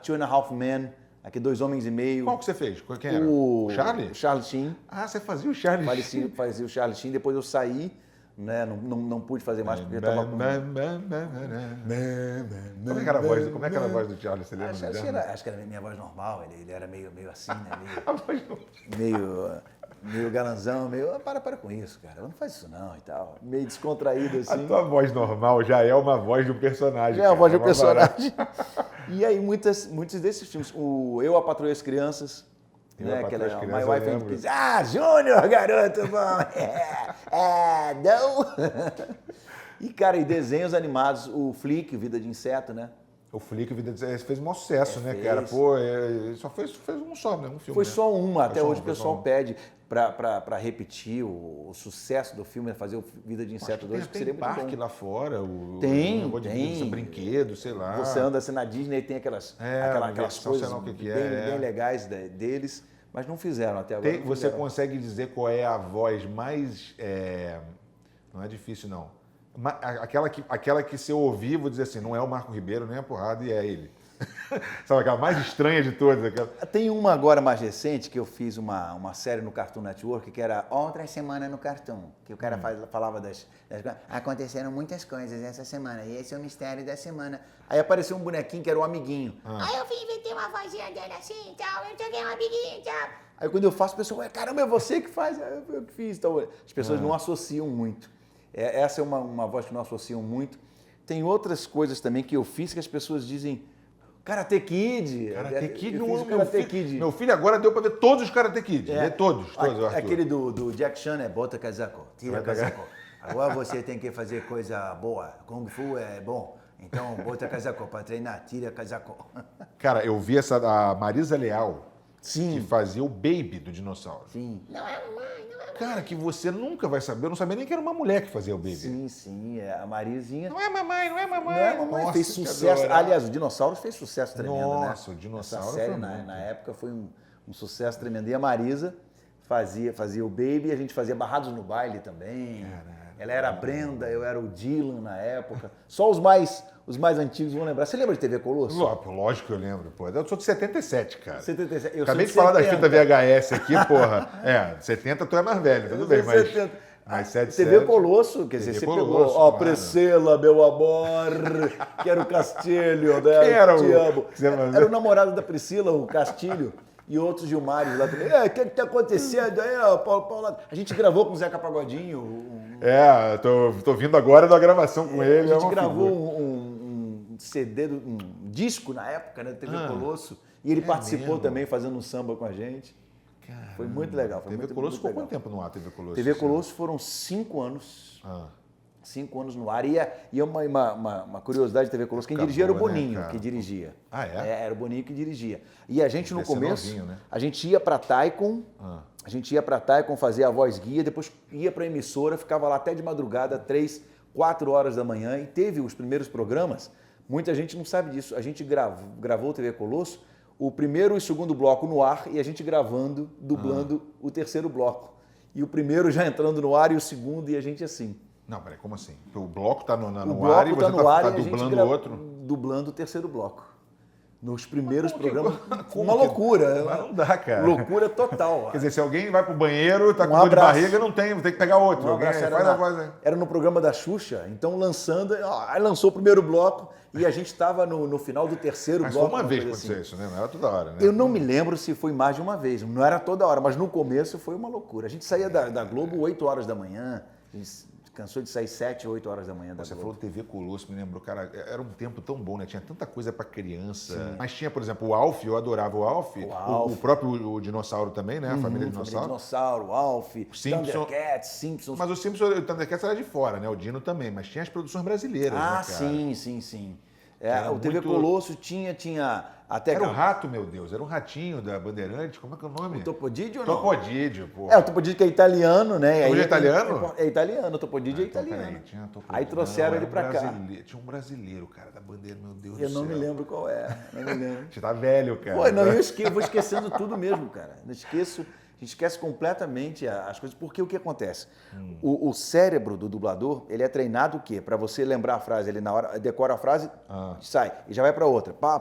Two and a Half Men, aqui 2 Homens e Meio. Qual que você fez? Quem era? O Charlie? O Charlie Sheen. Ah, você fazia o Charlie Sheen. Fazia o Charlie Sheen, depois eu saí, né? Não pude fazer mais porque eu estava com... Como é que era a voz do Charlie? Você lembra? Acho que era a minha voz normal, ele era meio assim, né? Meio galanzão, para com isso, cara, não faz isso não e tal. Meio descontraído assim. A tua voz normal já é uma voz de um personagem. Já é a voz de um personagem. E aí muitos desses filmes, Eu, a Patroa e as Crianças, né? Aquela My Wife and Kids. Júnior, garoto bom! Não! E, cara, e desenhos animados, o Flick, Vida de Inseto, né? O Flick, fez um maior sucesso, né, cara? fez. Pô, só fez um só, né? Um filme. Foi né? só uma, até só hoje um, o foi só pessoal um. pede para repetir o sucesso do filme, fazer o Vida de Inseto 2, que Tem seria muito parque bom. lá fora, Tem, negócio de tem. brinquedo, sei lá. Você anda assim na Disney e tem aquelas versão, coisas sei lá o que bem legais deles, mas não fizeram até agora. Você consegue dizer qual é a voz mais... não é difícil, não. Aquela que se eu ouvir, vou dizer assim, não é o Marco Ribeiro, nem a porrada, e é ele. Sabe aquela mais estranha de todas? Aquela... Tem uma agora mais recente, que eu fiz uma série no Cartoon Network, que era Outra Semana no Cartoon, que o cara falava das coisas. Aconteceram muitas coisas essa semana, e esse é o mistério da semana. Aí apareceu um bonequinho que era o amiguinho. Aí eu vim inventei uma vozinha dele assim e tal, eu joguei um amiguinho e tal. Aí quando eu faço, o pessoal, caramba, é você que faz? Eu que fiz. Então, as pessoas não associam muito. Essa é uma voz que não associam muito. Tem outras coisas também que eu fiz que as pessoas dizem... Karate Kid. Karate Kid, Eu fiz o Karate Kid. Meu filho agora deu pra ver todos os Karate Kid. Vê todos, Arthur. Aquele do Jack Chan é bota casaco, tira casaco. Agora você tem que fazer coisa boa. Kung Fu é bom. Então bota casaco para treinar, tira casaco. Cara, eu vi a Marisa Leal, Sim. que fazia o Baby do dinossauro. Sim. Não é mamãe, não é Cara, que você nunca vai saber. Eu não sabia nem que era uma mulher que fazia o Baby. Sim, sim, a Marizinha. Não é mamãe, não é mamãe. Não é, mamãe, Nossa, fez que sucesso. adorava. Aliás, o Dinossauros fez sucesso tremendo, né? Nossa, o Dinossauro Essa série, foi na muito. época, foi um sucesso tremendo. E a Marisa fazia o Baby, a gente fazia Barrados no Baile também. Caralho. Ela era a Brenda, eu era o Dylan na época. Só os mais antigos vão lembrar. Você lembra de TV Colosso? Lógico que eu lembro, pô. Eu sou de 77, cara. 77. Eu Acabei de sou falar da 70. fita VHS aqui, porra. 70 tu é mais velho, tudo Eu bem, sou mas... 70. Mas 77... TV Colosso, quer dizer, TV você Colosso, pegou, ó, claro. Priscila, meu amor, quero Castilho, né? Quem era Te o- amo. que você mandou? Era o namorado da Priscila, o Castilho, e outros Gilmares lá também. O que tá acontecendo aí, ó, Paulo? A gente gravou com o Zeca Pagodinho, tô vindo agora da gravação com ele. a é gente uma gravou figura. um CD, um disco na época, né, da TV Colosso, e ele é participou mesmo? também fazendo um samba com a gente. Foi muito legal. Foi TV muito, Colosso muito ficou legal. quanto tempo no ar, TV Colosso? TV Colosso foram 5 anos. Ah. 5 anos no ar. E é uma curiosidade da TV Colosso. Quem dirigia era o Acabou, né, Boninho, cara? que dirigia. Ah, é? Era o Boninho que dirigia. E a gente, no Devia ser começo, novinho, né? a gente ia pra Taikon, fazer a voz guia, depois ia pra emissora, ficava lá até de madrugada, 3, 4 horas da manhã, e teve os primeiros programas. Muita gente não sabe disso. A gente gravou o TV Colosso, o primeiro e o segundo bloco no ar, e a gente gravando, dublando o terceiro bloco. E o primeiro já entrando no ar e o segundo, e a gente assim. Não, peraí, como assim? O bloco tá no O ar bloco e você tá no ar tá e a gente dublando o outro? dublando o terceiro bloco. Nos primeiros Como que- programas. como Uma que- loucura. Mas não dá, cara. Loucura total. Quer dizer, se alguém vai pro banheiro, tá Um com dor de abraço. barriga, não tem que pegar outro. Um Alguém abraço, faz a voz aí. era no programa da Xuxa, então lançando, aí lançou o primeiro bloco e a gente estava no final do terceiro Mas foi bloco. uma vez que coisa aconteceu isso, né? Não era toda hora, né? Eu não me lembro se foi mais de uma vez, não era toda hora, mas no começo foi uma loucura. A gente saía da Globo 8 horas da manhã, a gente cansou de sair 7, 8 horas da manhã da Você Globo. falou TV Colosso, me lembrou, cara, era um tempo tão bom, né? Tinha tanta coisa pra criança. Mas tinha, por exemplo, o Alf, eu adorava o Alf. Alf. O próprio o Dinossauro também, né? A família Dinossauro. Dinossauro, Alf, Simpson. Thundercats, Simpsons. Mas o Simpsons, o Thundercats era de fora, né? O Dino também. Mas tinha as produções brasileiras, né, Ah, cara? sim. Era O TV muito- Colosso tinha até... Era o rato, meu Deus. Era um ratinho da Bandeirante. Como é que é o nome? O Topodidio ou não? Topodídio, pô. O Topodidio que é italiano, né? Topodidio Aí é italiano? É italiano, o Topodidio é Então, italiano. peraí, tinha Topodídio. Aí trouxeram Não, ele era pra cá. brasileiro. Tinha um brasileiro, cara, da Bandeira, meu Deus Eu do não céu. me lembro qual é, não me lembro. Você tá velho, cara. Pô, não, eu vou esquecendo tudo mesmo, cara. Não esqueço, a gente esquece completamente as coisas, porque o que acontece? O cérebro do dublador, ele é treinado o quê? Para você lembrar a frase, ele na hora decora a frase, sai, e já vai para outra. Pá.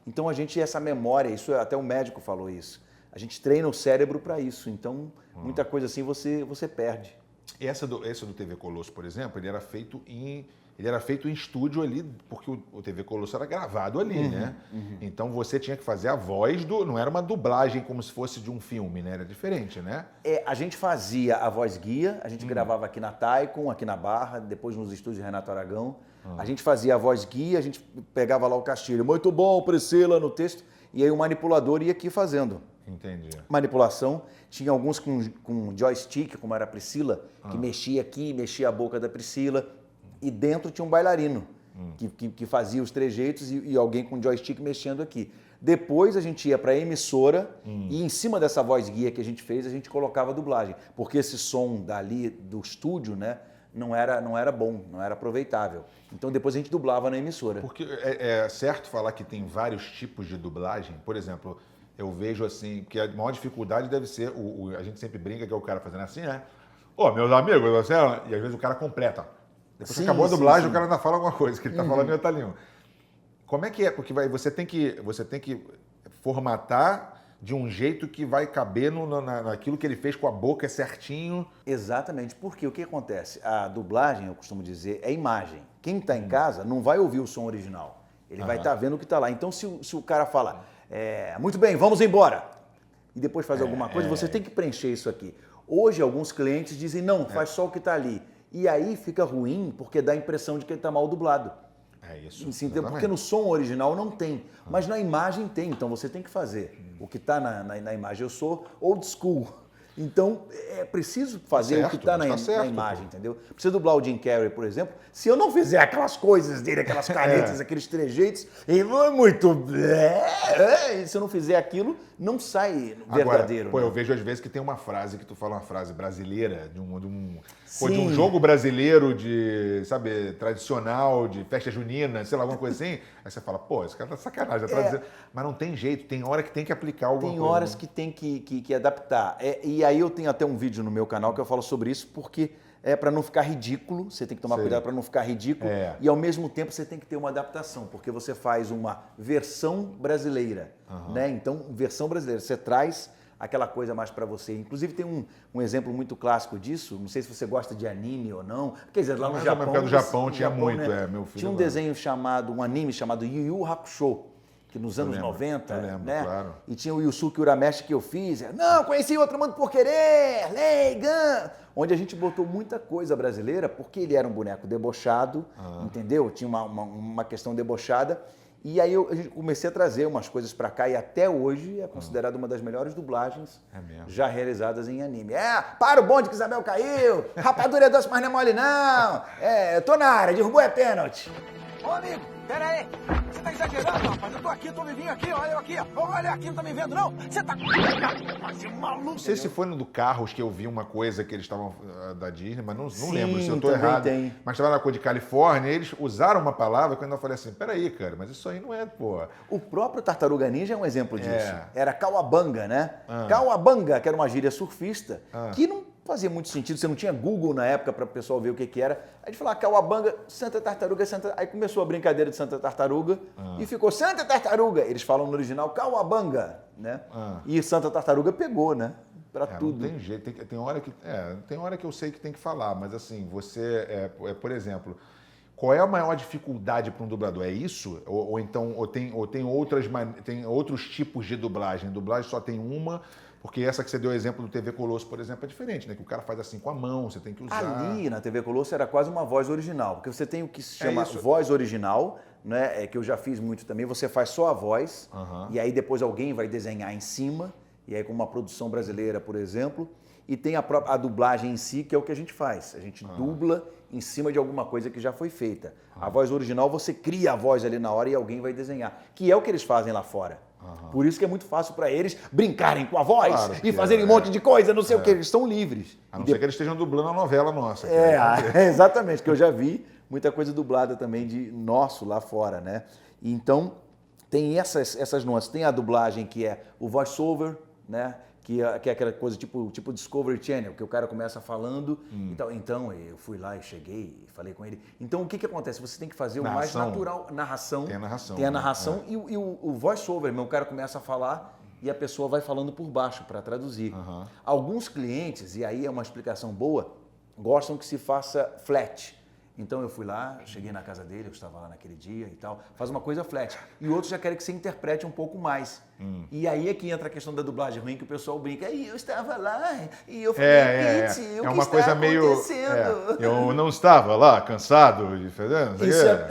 Então a gente, essa memória, isso até o médico falou isso. A gente treina o cérebro para isso, então muita coisa assim você perde. Esse do TV Colosso, por exemplo, ele era feito em estúdio ali, porque o TV Colosso era gravado ali, né? Então você tinha que fazer a voz não era uma dublagem como se fosse de um filme, né? Era diferente, né? A gente fazia a voz guia, a gente gravava aqui na Taikon, aqui na Barra, depois nos estúdios de Renato Aragão. A gente fazia a voz guia, a gente pegava lá o Castilho. Muito bom, Priscila, no texto. E aí o manipulador ia aqui fazendo. Entendi. Manipulação. Tinha alguns com joystick, como era a Priscila, que mexia aqui, mexia a boca da Priscila. E dentro tinha um bailarino, que fazia os trejeitos e alguém com joystick mexendo aqui. Depois a gente ia para a emissora e em cima dessa voz guia que a gente fez, a gente colocava a dublagem. Porque esse som dali do estúdio, né, não era bom, não era aproveitável. Então depois a gente dublava na emissora. Porque é certo falar que tem vários tipos de dublagem? Por exemplo, eu vejo assim, que a maior dificuldade deve ser, a gente sempre brinca que é o cara fazendo assim, né? Ô, meus amigos, você... E às vezes o cara completa. Depois que acabou a dublagem, o cara ainda fala alguma coisa, que ele tá falando em outra língua. Como é que é? Porque você tem que formatar de um jeito que vai caber naquilo que ele fez com a boca certinho. Exatamente, porque o que acontece? A dublagem, eu costumo dizer, é imagem. Quem está em casa não vai ouvir o som original, ele vai estar vendo o que está lá. Então, se o cara fala, muito bem, vamos embora, e depois faz alguma coisa, você tem que preencher isso aqui. Hoje, alguns clientes dizem, não, faz só o que está ali. E aí fica ruim, porque dá a impressão de que ele está mal dublado. É isso. Sim, porque no som original não tem, mas na imagem tem, então você tem que fazer o que está na imagem. Eu sou old school, Então, é preciso fazer Certo, o que está mas na, tá certo, na imagem, pô. entendeu? Precisa dublar o Jim Carrey, por exemplo. Se eu não fizer aquelas coisas dele, aquelas caretas, aqueles trejeitos, ele não é muito... Se eu não fizer aquilo, não sai verdadeiro. Agora, pô, né? eu vejo às vezes que tem uma frase que tu fala, uma frase brasileira, de um Sim. jogo brasileiro de, sabe, tradicional, de festa junina, sei lá, alguma coisa assim. Aí você fala, pô, esse cara tá sacanagem, tá traduzindo. Mas não tem jeito, tem hora que tem que aplicar alguma Tem coisa. horas que tem que adaptar. E aí eu tenho até um vídeo no meu canal que eu falo sobre isso, porque é para não ficar ridículo, você tem que tomar Sei. cuidado para não ficar ridículo, É. e ao mesmo tempo você tem que ter uma adaptação, porque você faz uma versão brasileira, né? Então, versão brasileira, você traz aquela coisa mais para você. Inclusive tem um exemplo muito clássico disso, não sei se você gosta de anime ou não, quer dizer, lá no Mas Japão... na época do Japão no tinha muito, né, meu filho tinha um agora. desenho um anime chamado Yu Yu Hakusho, que nos anos lembro, 90, eu lembro, né? claro. E tinha o Yusuke Urameshi que eu fiz. Não, conheci Outro Mundo por Querer, Leigan. Onde a gente botou muita coisa brasileira, porque ele era um boneco debochado, entendeu? Tinha uma questão debochada. E aí eu comecei a trazer umas coisas pra cá e até hoje é considerada uma das melhores dublagens mesmo? já realizadas em anime. Para o bonde que Isabel caiu, rapadura é doce, mas não é mole não. Eu tô na área, derrubou é pênalti. Ô, amigo, pera aí. Você tá exagerando, rapaz. Eu tô aqui, tô vivinho aqui, olha eu aqui. Olha aqui, não tá me vendo, não? Você tá... Mas é maluco. Não sei se foi no do Carros que eu vi uma coisa que eles estavam da Disney, mas não Sim, lembro se eu tô também errado. tem. Mas estava na coisa de Califórnia, eles usaram uma palavra que eu ainda falei assim, peraí, cara, mas isso aí não é, pô. O próprio Tartaruga Ninja é um exemplo disso. É. Era Cauabanga, né? Cauabanga, que era uma gíria surfista, que não fazia muito sentido, você não tinha Google na época para o pessoal ver o que era. A gente falava Cauabanga, Santa Tartaruga, Santa... Aí começou a brincadeira de Santa Tartaruga e ficou Santa Tartaruga. Eles falam no original Cauabanga, né? E Santa Tartaruga pegou, né? Para tudo. Não tem jeito, tem hora que eu sei que tem que falar, mas assim, você, por exemplo, qual é a maior dificuldade para um dublador? É isso? Ou tem outros tipos de dublagem? Dublagem só tem uma... Porque essa que você deu o exemplo do TV Colosso, por exemplo, é diferente, né? Que o cara faz assim com a mão, você tem que usar... Ali na TV Colosso era quase uma voz original, porque você tem o que se chama isso. voz original, né? Que eu já fiz muito também, você faz só a voz, e aí depois alguém vai desenhar em cima, e aí com uma produção brasileira, por exemplo, e tem a dublagem em si, que é o que a gente faz. A gente dubla em cima de alguma coisa que já foi feita. A voz original, você cria a voz ali na hora e alguém vai desenhar, que é o que eles fazem lá fora. Por isso que é muito fácil para eles brincarem com a voz Claro e que fazerem um monte de coisa, não sei o que, eles estão livres. A não ser que eles estejam dublando a novela nossa. Exatamente, que eu já vi muita coisa dublada também de nosso lá fora, né? Então, tem essas nuances. Tem a dublagem que é o voice-over, né? Que é aquela coisa tipo Discovery Channel, que o cara começa falando e tal. Então, eu fui lá e cheguei e falei com ele. Então, o que acontece? Você tem que fazer o mais natural. Narração. Tem a narração. Tem a narração e o voice-over, o cara começa a falar e a pessoa vai falando por baixo para traduzir. Alguns clientes, e aí é uma explicação boa, gostam que se faça flat. Então eu fui lá, cheguei na casa dele, eu estava lá naquele dia e tal, faz uma coisa flat. E outros já querem que você interprete um pouco mais. E aí é que entra a questão da dublagem ruim, que o pessoal brinca. E eu estava lá e eu falei, Pete, o que uma está coisa meio. acontecendo? Eu não estava lá, cansado de fazer.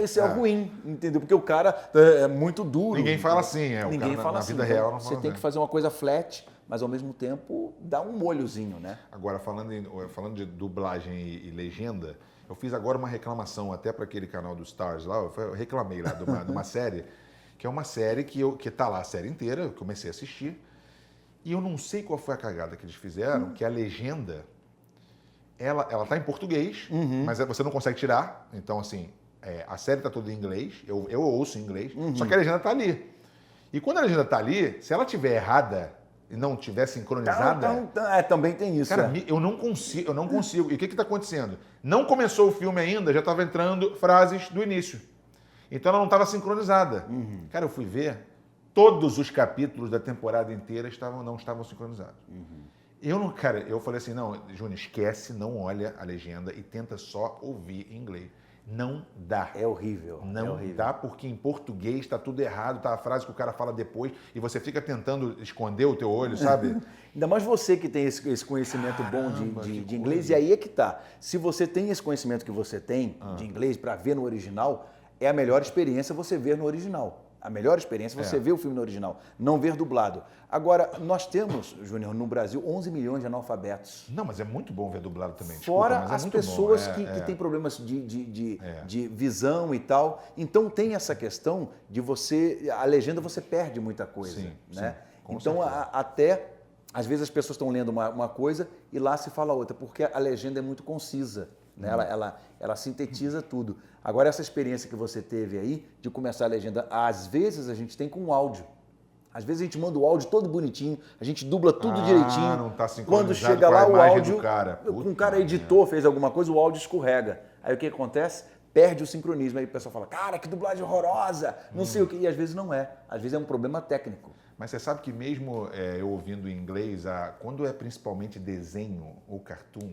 Isso é ruim, entendeu? Porque o cara é muito duro. Ninguém fala assim, Ninguém fala na assim. vida Então, real não você fala tem assim. que fazer uma coisa flat, mas ao mesmo tempo dá um molhozinho, né? Agora, falando de dublagem e legenda, eu fiz agora uma reclamação até para aquele canal do Stars lá, eu reclamei lá de uma série, que é uma série que tá lá a série inteira, eu comecei a assistir, e eu não sei qual foi a cagada que eles fizeram, que a legenda, ela tá em português, mas você não consegue tirar, então assim, a série tá toda em inglês, eu ouço em inglês, só que a legenda tá ali. E quando a legenda tá ali, se ela tiver errada e não tiver sincronizada... também tem isso. Cara, eu não consigo. E o que está acontecendo? Não começou o filme ainda, já estava entrando frases do início. Então ela não estava sincronizada. Cara, eu fui ver, todos os capítulos da temporada inteira não estavam sincronizados. Eu falei assim, não, Júnior, esquece, não olha a legenda e tenta só ouvir em inglês. Não dá. É horrível. Não dá, porque em português está tudo errado, tá a frase que o cara fala depois e você fica tentando esconder o teu olho, sabe? Ainda mais você que tem esse conhecimento bom de inglês, e aí é que tá. Se você tem esse conhecimento que você tem de inglês para ver no original, é a melhor experiência você ver no original. A melhor experiência é você ver o filme no original, não ver dublado. Agora, nós temos, Júnior, no Brasil, 11 milhões de analfabetos. Não, mas é muito bom ver dublado também. Fora Desculpa, mas as muito pessoas bom. que têm problemas de visão e tal. Então tem essa questão de você... A legenda você perde muita coisa. Sim, né? sim, com então, certeza. até... Às vezes as pessoas estão lendo uma coisa e lá se fala outra, porque a legenda é muito concisa. Né? Ela sintetiza tudo. Agora, essa experiência que você teve aí, de começar a legenda, às vezes a gente tem com áudio. Às vezes a gente manda o áudio todo bonitinho, a gente dubla tudo direitinho. Não tá sincronizado quando chega com a lá, o imagem áudio, do cara. um cara editou, fez alguma coisa, o áudio escorrega. Aí o que acontece? Perde o sincronismo. Aí o pessoal fala, cara, que dublagem horrorosa, não sei o quê. E às vezes não é. Às vezes é um problema técnico. Mas você sabe que mesmo eu ouvindo em inglês, quando é principalmente desenho ou cartoon,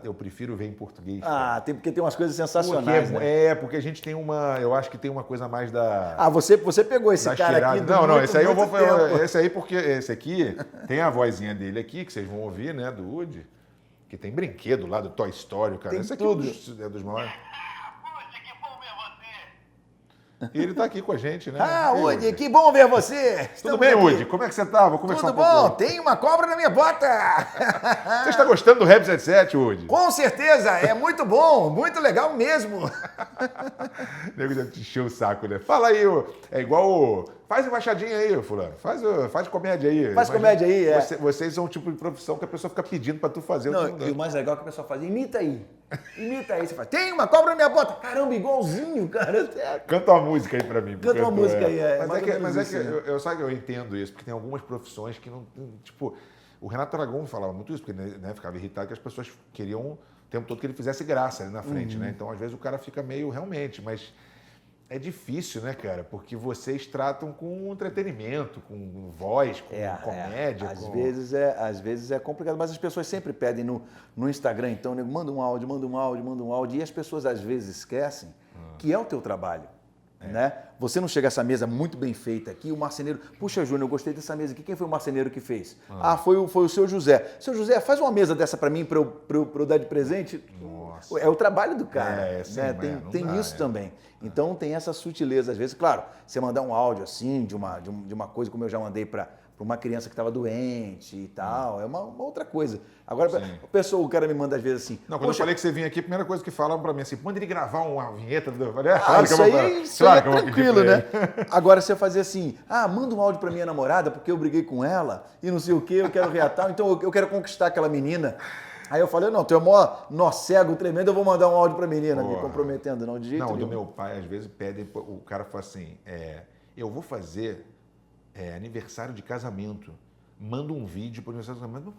eu prefiro ver em português. Porque tem umas coisas sensacionais, né? Porque a gente tem eu acho que tem uma coisa mais da... Você pegou esse cara aqui do esse aí eu vou... tempo. Esse aí porque esse aqui tem a vozinha dele aqui, que vocês vão ouvir, né, do Woody, que tem brinquedo lá do Toy Story, cara. Tem esse aqui tudo. é dos maiores. E ele tá aqui com a gente, né? Woody, que bom ver você! Tudo bem, Woody? Como é que você tá? Vou conversar Tudo um pouco. bom? Tem uma cobra na minha bota! Você está gostando do Rap 77, Woody? Com certeza, é muito bom, muito legal mesmo. O nego já te encheu o saco, né? Fala aí, é igual faz embaixadinha aí, fulano. Faz comédia aí. Faz comédia aí, Vocês são um tipo de profissão que a pessoa fica pedindo pra tu fazer. E o mais legal é que a pessoa faz, imita aí. Você faz, tem uma cobra na minha bota. Caramba, igualzinho, cara. Canta uma música aí pra mim. Canta uma música aí, Mas é que eu sabe que eu entendo isso, porque tem algumas profissões que não... Tipo, o Renato Aragão falava muito isso, porque ficava irritado que as pessoas queriam o tempo todo que ele fizesse graça ali na frente, né? Então, às vezes, o cara fica meio realmente, mas... É difícil, né, cara? Porque vocês tratam com entretenimento, com voz, com comédia. Às vezes é complicado, mas as pessoas sempre pedem no Instagram, então, né, manda um áudio, e as pessoas às vezes esquecem que é o teu trabalho. Né? Você não chega a essa mesa muito bem feita aqui, o marceneiro... Puxa, Júnior, eu gostei dessa mesa aqui. Quem foi o marceneiro que fez? Foi o seu José. Seu José, faz uma mesa dessa para mim, para eu dar de presente. Nossa. É o trabalho do cara. Sim, né? Tem isso também. Então tem essa sutileza. Às vezes, claro, você mandar um áudio assim, de uma coisa como eu já mandei para uma criança que estava doente e tal, é uma outra coisa. Agora, o cara me manda às vezes assim... Não, quando eu falei que você vinha aqui, a primeira coisa que falavam para mim assim, manda ele gravar uma vinheta. Eu falei, isso aí é tranquilo, né? Agora você fazer assim, manda um áudio para minha namorada porque eu briguei com ela e não sei o quê, eu quero reatar, então eu quero conquistar aquela menina. Aí eu falei, não, tu é mó nó cego tremendo, eu vou mandar um áudio pra menina, me comprometendo, não, de jeito nenhum. Do meu pai, às vezes, pede, o cara fala assim, eu vou fazer aniversário de casamento, manda um vídeo pro aniversário de casamento.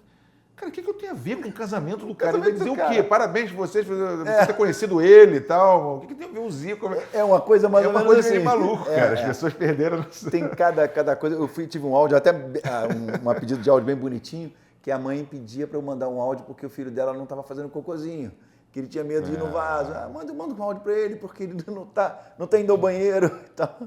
Cara, o que eu tenho a ver com o casamento do cara? Ele vai dizer o quê? Parabéns pra vocês, você ter conhecido ele e tal. O que tem a ver o Zico? É uma coisa mais ou menos uma coisa assim. meio maluco, cara. As pessoas perderam. Tem cada coisa. Eu tive um áudio, até um pedido de áudio bem bonitinho, que a mãe pedia para eu mandar um áudio porque o filho dela não estava fazendo cocôzinho, que ele tinha medo de ir no vaso. Manda um áudio para ele porque ele não tá indo ao banheiro e tal.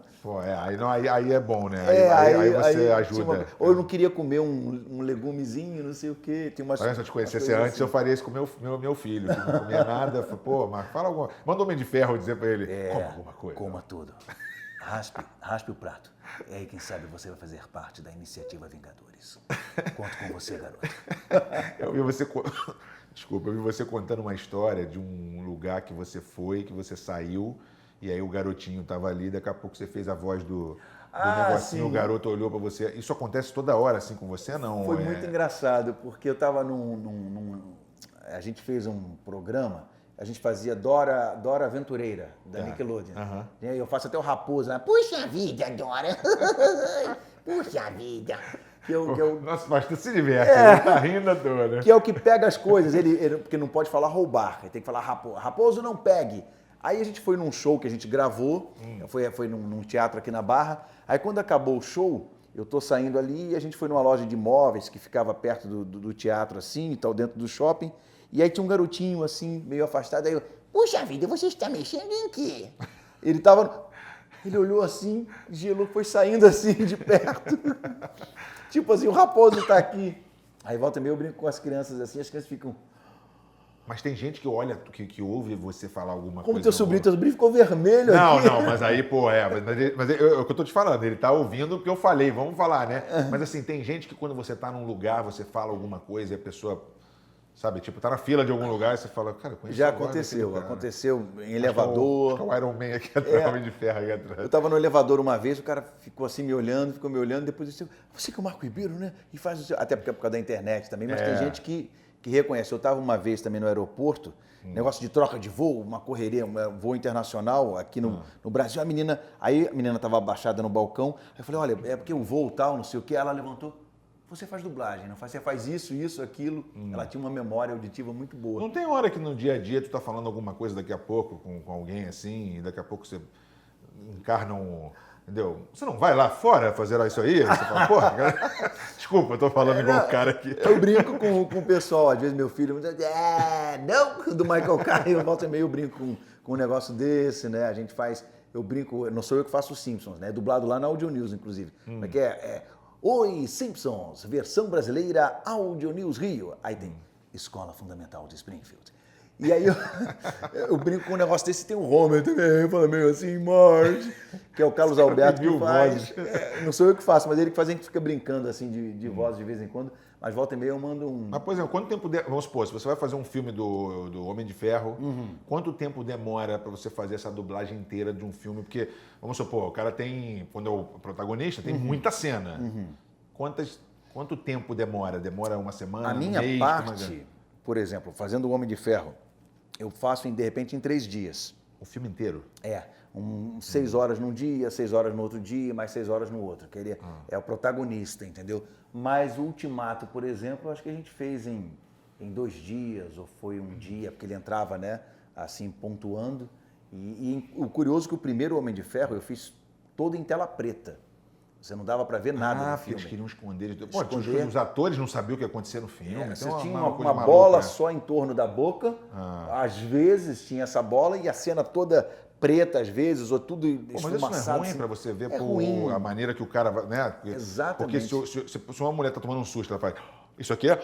Aí é bom, né? Aí você ajuda. Ou eu não queria comer um legumezinho, não sei o quê. Se eu te conhecesse antes, assim. Eu faria isso com meu filho, que não comia nada. Pô, mas fala alguma coisa. Manda o Homem de Ferro dizer para ele, coma alguma coisa. Coma tudo. Raspe o prato. E aí, quem sabe, você vai fazer parte da iniciativa Vingadores. Conto com você, garoto. Eu vi você contando uma história de um lugar que você foi, que você saiu, e aí o garotinho estava ali, daqui a pouco você fez a voz do negocinho, sim. O garoto olhou para você. Isso acontece toda hora assim com você, não? Foi muito engraçado, porque eu estava a gente fez um programa. A gente fazia Dora Aventureira, da Nickelodeon. E aí eu faço até o Raposo, né? Puxa vida, Dora. Puxa vida. Nossa, mas tu se diverte, ele tá rindo à toa, né? Que é o que pega as coisas, porque não pode falar roubar, ele tem que falar Raposo não pegue. Aí a gente foi num show que a gente gravou, foi num teatro aqui na Barra. Aí quando acabou o show, eu tô saindo ali e a gente foi numa loja de imóveis que ficava perto do teatro assim, e tal, dentro do shopping. E aí tinha um garotinho assim, meio afastado, aí eu, puxa vida, você está mexendo em quê? Ele olhou assim, gelou, foi saindo assim de perto. Tipo assim, o Raposo tá aqui. Aí volta e meia eu brinco com as crianças assim, as crianças ficam... Mas tem gente que olha, que ouve você falar alguma Como coisa. teu sobrinho ficou vermelho Não, aqui. não, mas aí, pô, mas é o que eu tô te falando, ele tá ouvindo o que eu falei, vamos falar, né? Mas assim, tem gente que quando você tá num lugar, você fala alguma coisa e a pessoa, sabe, tipo, tá na fila de algum lugar e você fala, cara, eu conheço Já a voz aconteceu, daquele cara. aconteceu em Acho elevador. que é o Iron Man aqui atrás, o Homem de Ferro aqui atrás. Eu estava no elevador uma vez, o cara ficou assim me olhando, depois disse, você que é o Marco Ribeiro, né? E faz o seu... Até porque é por causa da internet também, mas tem gente que reconhece. Eu estava uma vez também no aeroporto, negócio de troca de voo, uma correria, um voo internacional aqui no Brasil. A menina estava abaixada no balcão, aí eu falei, olha, é porque o voo tal, não sei o quê. Ela levantou, você faz dublagem, não faz? Você faz isso, aquilo. Ela tinha uma memória auditiva muito boa. Não tem hora que no dia a dia tu tá falando alguma coisa daqui a pouco com alguém assim, e daqui a pouco você encarna um... Entendeu? Você não vai lá fora fazer isso aí? Você fala, porra, cara, desculpa, eu tô falando igual o cara aqui. Eu brinco com o pessoal, às vezes meu filho me diz, não, do Michael Caine, eu volto e meio, eu brinco com um negócio desse, né? A gente faz, eu brinco, não sou eu que faço os Simpsons, né? Dublado lá na Audio News, inclusive. Como é que é? Oi, Simpsons, versão brasileira Audio News Rio. Aí tem Escola Fundamental de Springfield. E aí eu brinco com um negócio desse, tem o Homer também, fala meio assim, Marge, que é o Carlos Alberto que faz. Não sou eu que faço, mas ele que faz, a gente fica brincando assim de voz de vez em quando, mas volta e meia eu mando um... Mas, por exemplo, quanto tempo, vamos supor, se você vai fazer um filme do Homem de Ferro, quanto tempo demora para você fazer essa dublagem inteira de um filme? Porque, vamos supor, o cara tem, quando é o protagonista, tem muita cena. Quanto tempo demora? Demora uma semana, A minha mês? parte, por exemplo, fazendo o Homem de Ferro, eu faço, de repente, em 3 dias. O filme inteiro? 6 horas num dia, 6 horas no outro dia, mais 6 horas no outro. Que ele é o protagonista, entendeu? Mas o Ultimato, por exemplo, acho que a gente fez em 2 dias, ou foi um dia, porque ele entrava, né, assim, pontuando. E o curioso é que o primeiro Homem de Ferro eu fiz todo em tela preta. Você não dava para ver nada no filme. Eles queriam esconder. Esconder. Os atores não sabiam o que ia acontecer no filme. Você Então, tinha coisa uma maluca, bola né? só em torno da boca, às vezes tinha essa bola e a cena toda preta, às vezes, ou tudo Pô, mas isso não é esfumaçado. ruim assim. para você ver ruim. a maneira que o cara vai, né? Exatamente. Porque se uma mulher tá tomando um susto, ela faz, isso aqui é...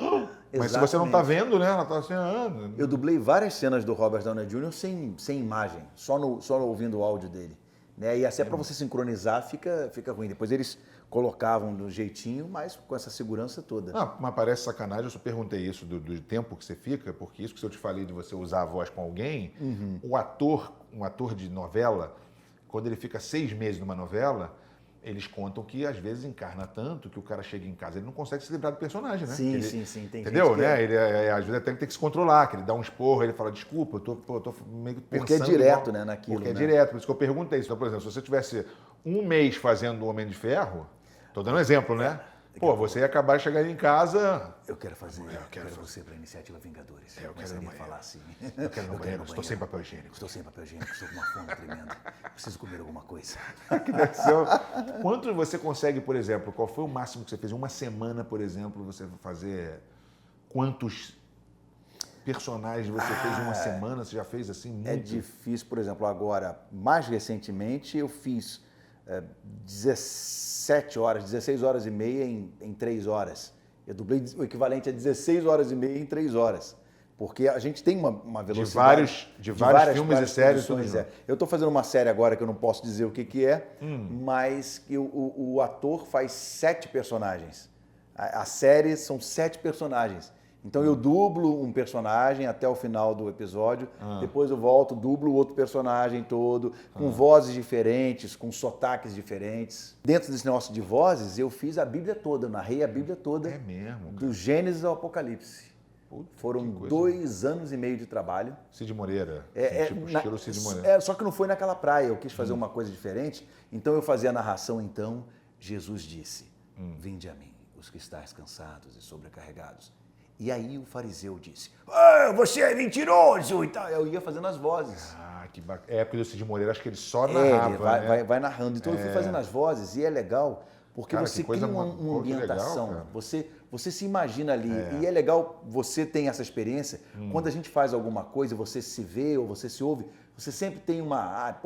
Mas se você não tá vendo, né? Ela tá assim, Eu dublei várias cenas do Robert Downey Jr. sem imagem, só ouvindo o áudio dele. Né? E assim, para você sincronizar, fica ruim. Depois eles colocavam do jeitinho, mas com essa segurança toda. Mas parece sacanagem, eu só perguntei isso do tempo que você fica, porque isso que eu te falei de você usar a voz com alguém, um ator de novela, quando ele fica 6 meses numa novela, eles contam que às vezes encarna tanto que o cara chega em casa, ele não consegue se livrar do personagem, né? Sim, ele, sim. Tem entendeu, gente que né? Ele às vezes até tem que se controlar, que ele dá um esporro, ele fala, desculpa, eu tô meio que pensando... Porque é direto, né, naquilo, Porque é né? direto, por isso que eu perguntei isso. Então, por exemplo, se você tivesse 1 mês fazendo o Homem de Ferro, tô dando um exemplo, né? Pô, você ia acabar chegando em casa... Eu quero você para a Iniciativa Vingadores. Eu quero ir no banheiro. falar assim. Eu quero ir no banheiro, estou sem papel higiênico. Estou sem papel higiênico, estou com uma fome tremenda. Preciso comer alguma coisa. Quanto você consegue, por exemplo, qual foi o máximo que você fez? Uma semana, por exemplo, você fazer quantos personagens você fez em uma semana? Você já fez assim muito? É difícil, por exemplo, agora, mais recentemente, eu fiz 16 horas e meia em 3 horas. Eu dublei o equivalente a 16 horas e meia em 3 horas. Porque a gente tem uma velocidade... De vários filmes e séries. Eu estou fazendo uma série agora que eu não posso dizer o que é, mas que o ator faz 7 personagens. A série são 7 personagens. Então eu dublo um personagem até o final do episódio, depois eu volto, dublo outro personagem todo, com vozes diferentes, com sotaques diferentes. Dentro desse negócio de vozes, eu fiz a Bíblia toda, eu narrei a Bíblia toda. É mesmo, cara. Do Gênesis ao Apocalipse. Foram 2 anos e meio de trabalho. Cid Moreira, estilo Cid Moreira. Só que não foi naquela praia, eu quis fazer uma coisa diferente, então eu fazia a narração, então, Jesus disse, vinde a mim, os que estáis cansados e sobrecarregados. E aí o fariseu disse, você é mentiroso e tal. Eu ia fazendo as vozes. Que bacana. É, porque o Cid Moreira, acho que ele só narrava, ele vai narrando. Então eu fui fazendo as vozes e é legal, porque cara, você cria uma ambientação, legal, você se imagina ali. E é legal, você tem essa experiência. Quando a gente faz alguma coisa, você se vê ou você se ouve, você sempre tem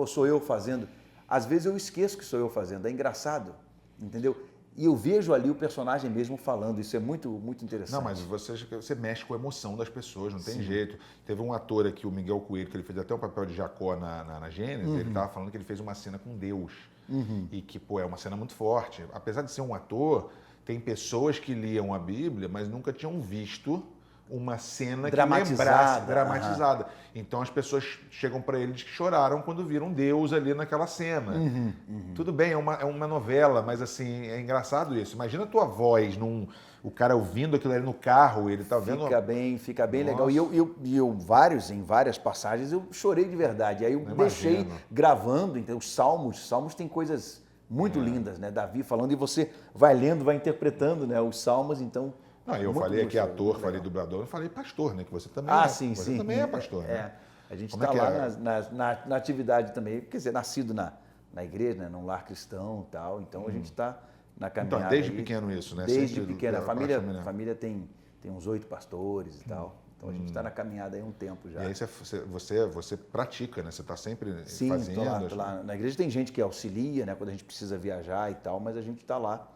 sou eu fazendo. Às vezes eu esqueço que sou eu fazendo, é engraçado, entendeu? E eu vejo ali o personagem mesmo falando, isso é muito, muito interessante. Não, mas você mexe com a emoção das pessoas, não tem jeito. Teve um ator aqui, o Miguel Coelho, que ele fez até o papel de Jacó na Gênesis, ele estava falando que ele fez uma cena com Deus. E que, pô, é uma cena muito forte. Apesar de ser um ator, tem pessoas que liam a Bíblia, mas nunca tinham visto uma cena que lembrasse, dramatizada. Então as pessoas chegam para eles que choraram quando viram Deus ali naquela cena. Tudo bem, é uma novela, mas assim, é engraçado isso. Imagina a tua voz, o cara ouvindo aquilo ali no carro, ele tá vendo... Fica bem legal. E em várias passagens, eu chorei de verdade. Aí eu deixei gravando, então os salmos têm coisas muito lindas, né? Davi falando, e você vai lendo, vai interpretando, né, os salmos, então... Não, eu falei aqui ator, falei dublador, eu falei pastor, né? Que você também sim. também é pastor, né? A gente está lá na atividade também, quer dizer, nascido na igreja, né? Num lar cristão e tal, então a gente está na caminhada. Então, desde pequeno isso, né? Desde pequeno. A família tem uns 8 pastores e tal. Então a gente está na caminhada aí há um tempo já. E aí você pratica, né? Você está sempre fazendo. Tô lá. Na igreja tem gente que auxilia, né? Quando a gente precisa viajar e tal, mas a gente está lá.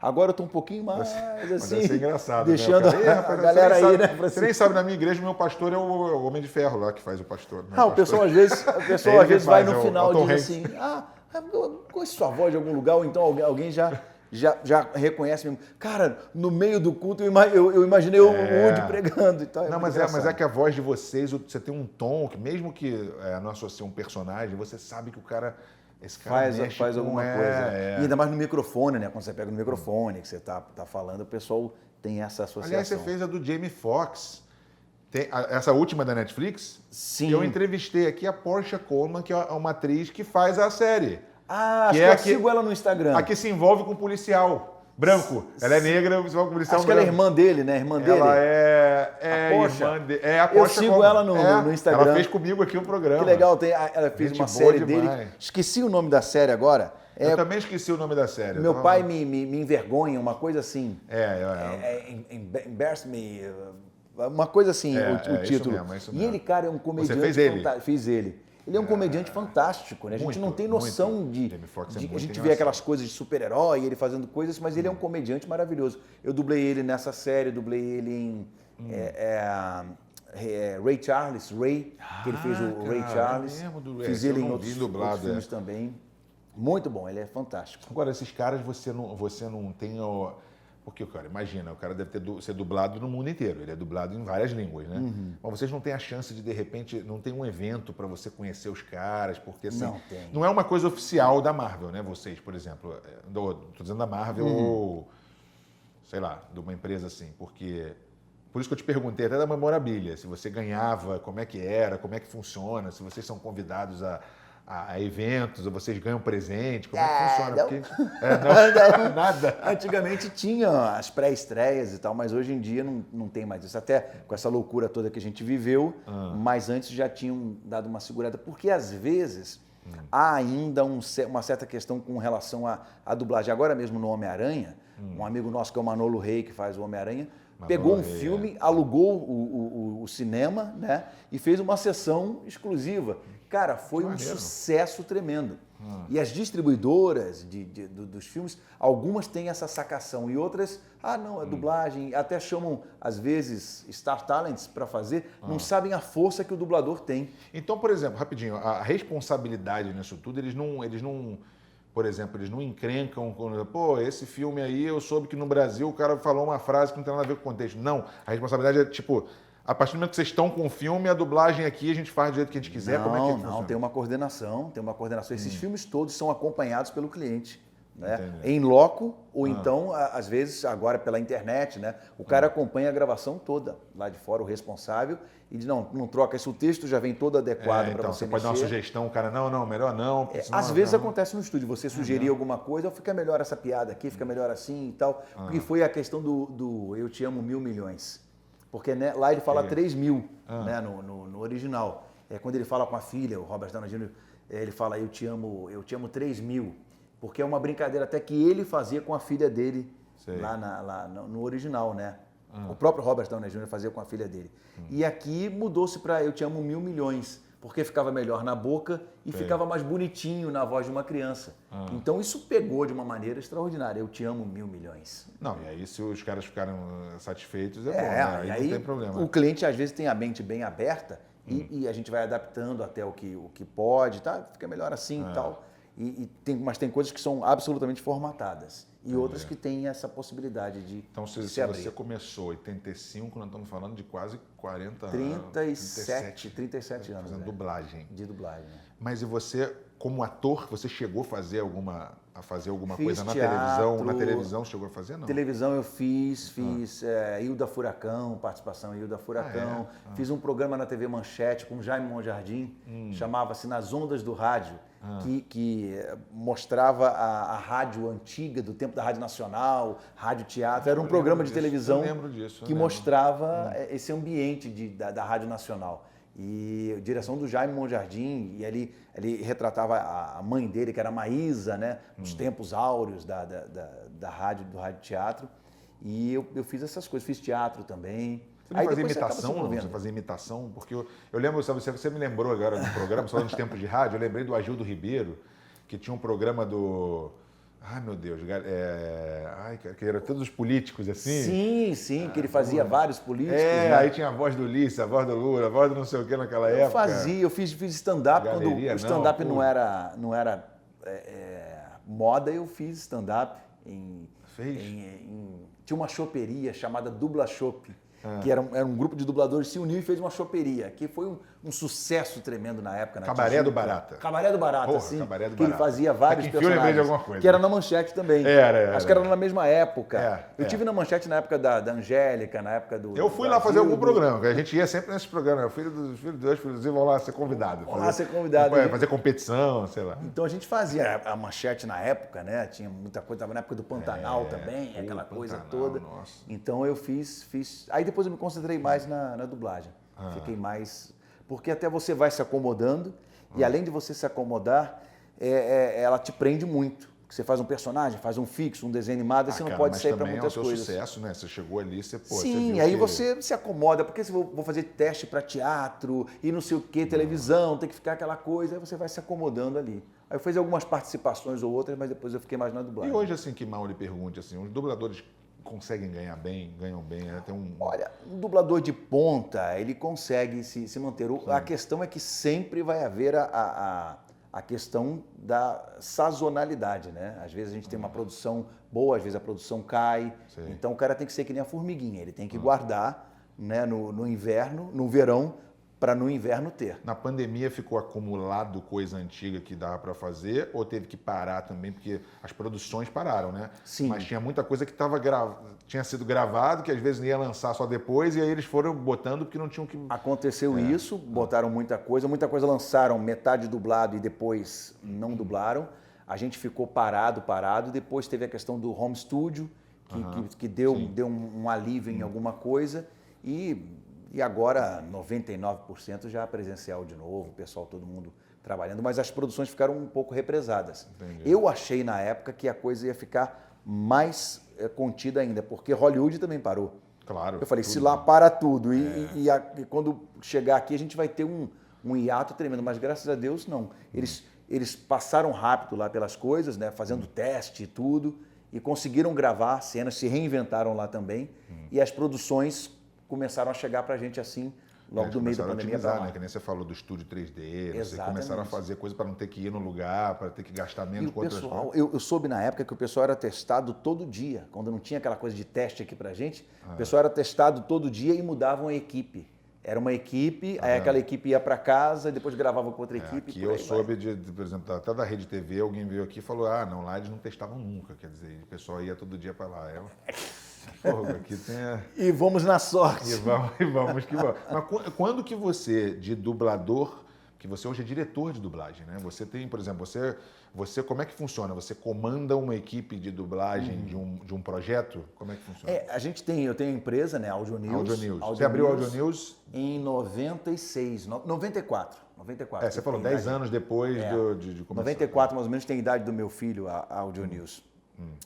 Agora eu estou um pouquinho mais assim, mas vai ser engraçado, deixando né? a galera aí, né? Você nem sabe, na minha igreja, o meu pastor é o Homem de Ferro lá, que faz o pastor. O pessoal às vezes vai no final e diz assim, eu conheço sua voz de algum lugar, ou então alguém já reconhece mesmo. Cara, no meio do culto eu imaginei o Woody pregando e tal. Mas é que a voz de vocês, você tem um tom que, mesmo que não associe um personagem, você sabe que o cara... Esse cara faz alguma coisa. E ainda mais no microfone, né? Quando você pega no microfone, que você tá falando, o pessoal tem essa associação. Aliás, você fez a do Jamie Foxx. Essa última da Netflix? Sim. Eu entrevistei aqui a Portia Coleman, que é uma atriz que faz a série. Acho que eu sigo ela no Instagram. A que se envolve com um policial branco. Ela é negra, se envolve com um policial branco. Acho que ela é irmã dele, né? Irmã dele. Ela é a Portia. Irmã dele. A Portia eu sigo ela no Instagram. Ela fez comigo aqui um programa. Que legal. Ela fez uma série dele. Esqueci o nome da série agora. Eu também esqueci o nome da série. Meu pai me envergonha, uma coisa assim. Embarrass Me, uma coisa assim, o título. Isso mesmo. E ele, cara, é um comediante. Você fez ele? Fiz ele. Ele é um comediante fantástico, né? A gente não tem noção de a gente vê aquelas coisas de super-herói, ele fazendo coisas, mas ele é um comediante maravilhoso. Eu dublei ele nessa série, dublei ele em Ray Charles, que ele fez o Ray Charles. Fiz ele em outros filmes também. Muito bom, ele é fantástico. Agora, esses caras você não tem... Porque, cara, imagina, o cara deve ser dublado no mundo inteiro, ele é dublado em várias línguas, né? Mas vocês não têm a chance de repente, não tem um evento para você conhecer os caras, porque assim, não é uma coisa oficial da Marvel, né? Vocês, por exemplo, tô dizendo da Marvel ou, sei lá, de uma empresa assim, porque... Por isso que eu te perguntei até da memorabilia, se você ganhava, como é que era, como é que funciona, se vocês são convidados a eventos, ou vocês ganham presente, como é que funciona? Não. Nada. Antigamente tinha as pré-estreias e tal, mas hoje em dia não tem mais isso. Até com essa loucura toda que a gente viveu, mas antes já tinham dado uma segurada. Porque às vezes há ainda uma certa questão com relação à dublagem. Agora mesmo no Homem-Aranha, um amigo nosso que é o Manolo Rey, que faz o Homem-Aranha, pegou um filme, alugou o cinema, né, e fez uma sessão exclusiva. Cara, foi um sucesso tremendo. E as distribuidoras dos filmes, algumas têm essa sacação e outras, não, é dublagem, até chamam, às vezes, Star Talents para fazer, não sabem a força que o dublador tem. Então, por exemplo, rapidinho, a responsabilidade nisso tudo, eles não por exemplo, eles não encrencam com, esse filme aí, eu soube que no Brasil o cara falou uma frase que não tem nada a ver com o contexto. Não, a responsabilidade é tipo, a partir do momento que vocês estão com o filme, a dublagem aqui a gente faz do jeito que a gente quiser, como é que funciona? Não, tem uma coordenação. Esses filmes todos são acompanhados pelo cliente, né? Em loco, ou então, às vezes, agora pela internet, né? O cara acompanha a gravação toda, lá de fora, o responsável, e diz, não troca isso, o texto já vem todo adequado para você mexer. Pode dar uma sugestão, o cara, não, melhor não. Às vezes acontece no estúdio, você sugerir alguma coisa, fica melhor essa piada aqui, fica melhor assim e tal, porque foi a questão do Eu Te Amo 1.000 milhões. Porque né, lá ele fala 3.000, né, no original. Quando ele fala com a filha, o Robert Downey Jr., ele fala, eu te amo 3.000. Porque é uma brincadeira até que ele fazia com a filha dele lá no original, né? O próprio Robert Downey Jr. fazia com a filha dele. E aqui mudou-se para Eu Te Amo 1.000 milhões. porque ficava melhor na boca e ficava mais bonitinho na voz de uma criança. Então isso pegou de uma maneira extraordinária. Eu te amo 1.000 milhões. Não, e aí se os caras ficaram satisfeitos, é bom, né? E Aí não tem problema. o cliente às vezes tem a mente bem aberta e a gente vai adaptando até o que pode, tá? Fica melhor assim e tal. Mas tem coisas que são absolutamente formatadas e outras que têm essa possibilidade de Então, se se abrir. você começou em 85, nós estamos falando de quase 40 anos. 37 anos. Fazendo dublagem. De dublagem. Né? Mas e você, como ator, você chegou a fazer alguma Fiz coisa na teatro. televisão? Na televisão chegou a fazer, não? Televisão eu fiz Hilda Furacão, participação em Hilda Furacão. Fiz um programa na TV Manchete com Jaime Monjardim, chamava-se Nas Ondas do Rádio, que mostrava a rádio antiga, do tempo da Rádio Nacional, Rádio Teatro. Era um programa de televisão que mostrava esse ambiente da Rádio Nacional. E a direção do Jaime Monjardim, e ele retratava a mãe dele, que era a Maísa, né? Nos tempos áureos da rádio, do Rádio Teatro. E eu fiz essas coisas, fiz teatro também. Você não fazia imitação, não? Você fazia imitação? Porque eu lembro, sabe, você me lembrou agora do programa, falando dos tempos de rádio, eu lembrei do Agildo Ribeiro, que tinha um programa do... Ai, meu Deus, que eram todos os políticos, assim. Sim, que ele fazia vários políticos. Né? Né? Aí tinha a voz do Ulisses, a voz do Lula, a voz do não sei o que naquela época. Eu fiz stand-up, quando o stand-up não era moda, eu fiz stand-up tinha uma choperia chamada Dubla Chopp, que era um grupo de dubladores, se uniu e fez uma choperia, que foi um sucesso tremendo na época. Cabaré do Barata. Cabaré do Barata, Porra, sim. Cabaré do que ele Barata. fazia vários personagens. De alguma coisa. Que era na Manchete também. Acho que era na mesma época. Eu tive na Manchete na época da Angélica, na época do... Eu fui lá fazer algum programa, que a gente ia sempre nesses programas. O filho dos dois, filhos vão lá ser convidado. Ser convidado. Fazer competição, sei lá. Então a gente fazia a Manchete na época, né? Tinha muita coisa, estava na época do Pantanal também, aquela coisa toda. Nossa. Então eu fiz... Aí depois eu me concentrei mais na dublagem. Fiquei mais... Porque até você vai se acomodando e além de você se acomodar, ela te prende muito. Você faz um personagem, faz um fixo, um desenho animado, você não pode sair para muitas coisas. Mas também é o seu sucesso, né? Você chegou ali, você Sim, aí você se acomoda, porque se vou fazer teste para teatro e não sei o que, televisão, tem que ficar aquela coisa, aí você vai se acomodando ali. Aí eu fiz algumas participações ou outras, mas depois eu fiquei mais na dublagem. E hoje, assim, que mal lhe pergunte, assim, os dubladores conseguem ganhar bem, ganham bem, né? Olha, um dublador de ponta, ele consegue se manter. A questão é que sempre vai haver a questão da sazonalidade, né? Às vezes a gente tem uma produção boa, às vezes a produção cai. Sim. Então o cara tem que ser que nem a formiguinha, ele tem que guardar, né, no inverno, no verão, para no inverno ter. Na pandemia ficou acumulado coisa antiga que dava para fazer ou teve que parar também, porque as produções pararam, né? Sim. Mas tinha muita coisa que tinha sido gravado, que às vezes ia lançar só depois, e aí eles foram botando porque não tinham que... Aconteceu isso, botaram muita coisa lançaram metade dublado e depois não dublaram. A gente ficou parado, depois teve a questão do home studio, que deu um alívio em alguma coisa, e agora 99% já presencial de novo, o pessoal, todo mundo trabalhando, mas as produções ficaram um pouco represadas. Entendi. Eu achei na época que a coisa ia ficar mais contida ainda, porque Hollywood também parou. Claro. Eu falei, se lá para tudo e quando chegar aqui a gente vai ter um hiato tremendo, mas graças a Deus não. Eles passaram rápido lá pelas coisas, né, fazendo teste e tudo, e conseguiram gravar cenas, se reinventaram lá também, e as produções começaram a chegar pra gente assim, logo do meio da pandemia. Né? Que nem você falou do estúdio 3D, vocês começaram a fazer coisa para não ter que ir no lugar, para ter que gastar menos com outras coisas. Eu soube na época que o pessoal era testado todo dia, quando não tinha aquela coisa de teste aqui pra gente, o pessoal era testado todo dia e mudavam a equipe. Era uma equipe, aí aquela equipe ia para casa e depois gravava com outra equipe. Aqui eu soube, por exemplo, até da Rede TV, alguém veio aqui e falou, não, lá eles não testavam nunca, quer dizer, o pessoal ia todo dia para lá. Porra, aqui tem E vamos na sorte. E vamos que vamos. Mas quando que você, de dublador, que você hoje é diretor de dublagem, né? Você tem, por exemplo, você como é que funciona? Você comanda uma equipe de dublagem de um projeto? Como é que funciona? Eu tenho a empresa, né? Audio News. Você abriu o Audio News? Em 94. Você falou 10 anos depois de começar. 94, mais ou menos, tem a idade do meu filho, a Audio News.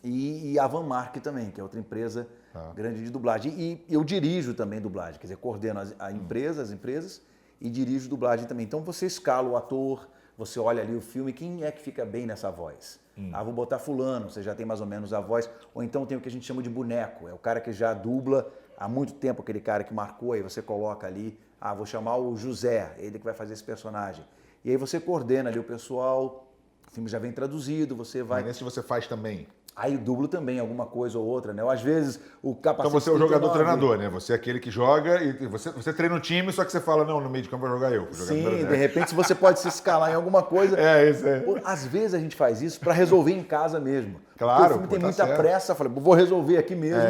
E a Van Mark também, que é outra empresa grande de dublagem. E eu dirijo também dublagem, quer dizer, coordeno as empresas e dirijo dublagem também. Então você escala o ator, você olha ali o filme, quem é que fica bem nessa voz? Vou botar fulano, você já tem mais ou menos a voz. Ou então tem o que a gente chama de boneco, é o cara que já dubla há muito tempo, aquele cara que marcou, aí você coloca ali, vou chamar o José, ele que vai fazer esse personagem. E aí você coordena ali o pessoal, o filme já vem traduzido, você vai... Mas nesse você faz também. Aí eu dublo também alguma coisa ou outra, né? Ou às vezes o capacete... Então você é o jogador-treinador, né? Você é aquele que joga e você treina o time, só que você fala, não, no meio de campo vai jogar eu. Sim, de repente você pode se escalar em alguma coisa. Isso aí. Às vezes a gente faz isso para resolver em casa mesmo. Claro, porque o filme tem muita certo. pressa, eu falei, vou resolver aqui mesmo.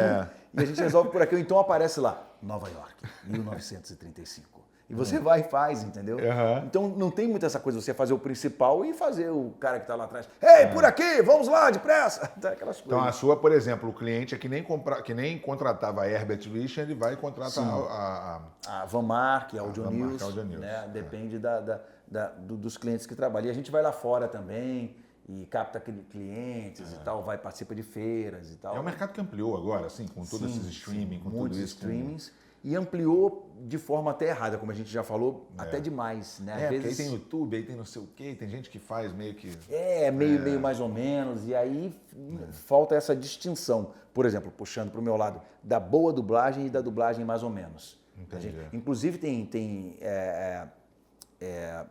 E a gente resolve por aqui. Ou então aparece lá, Nova York, 1935. E você vai e faz, entendeu? Então não tem muito essa coisa de você fazer o principal e fazer o cara que está lá atrás. Ei, por aqui, vamos lá, depressa! Aquelas coisas. Então a sua, por exemplo, o cliente é que nem contratava a Herbert Richard, ele vai contratar a Van Mark, a Van Audio Mark, Audio News, News, né? Depende dos clientes que trabalham. E a gente vai lá fora também e capta clientes e tal, participa de feiras e tal. É um mercado que ampliou agora, assim, com todos esses streaming, com tudo isso. Streamings. E ampliou de forma até errada, como a gente já falou, até demais, né? Às porque aí tem YouTube, aí tem não sei o quê, tem gente que faz meio que... meio mais ou menos, e aí falta essa distinção. Por exemplo, puxando para o meu lado, da boa dublagem e da dublagem mais ou menos. Inclusive tem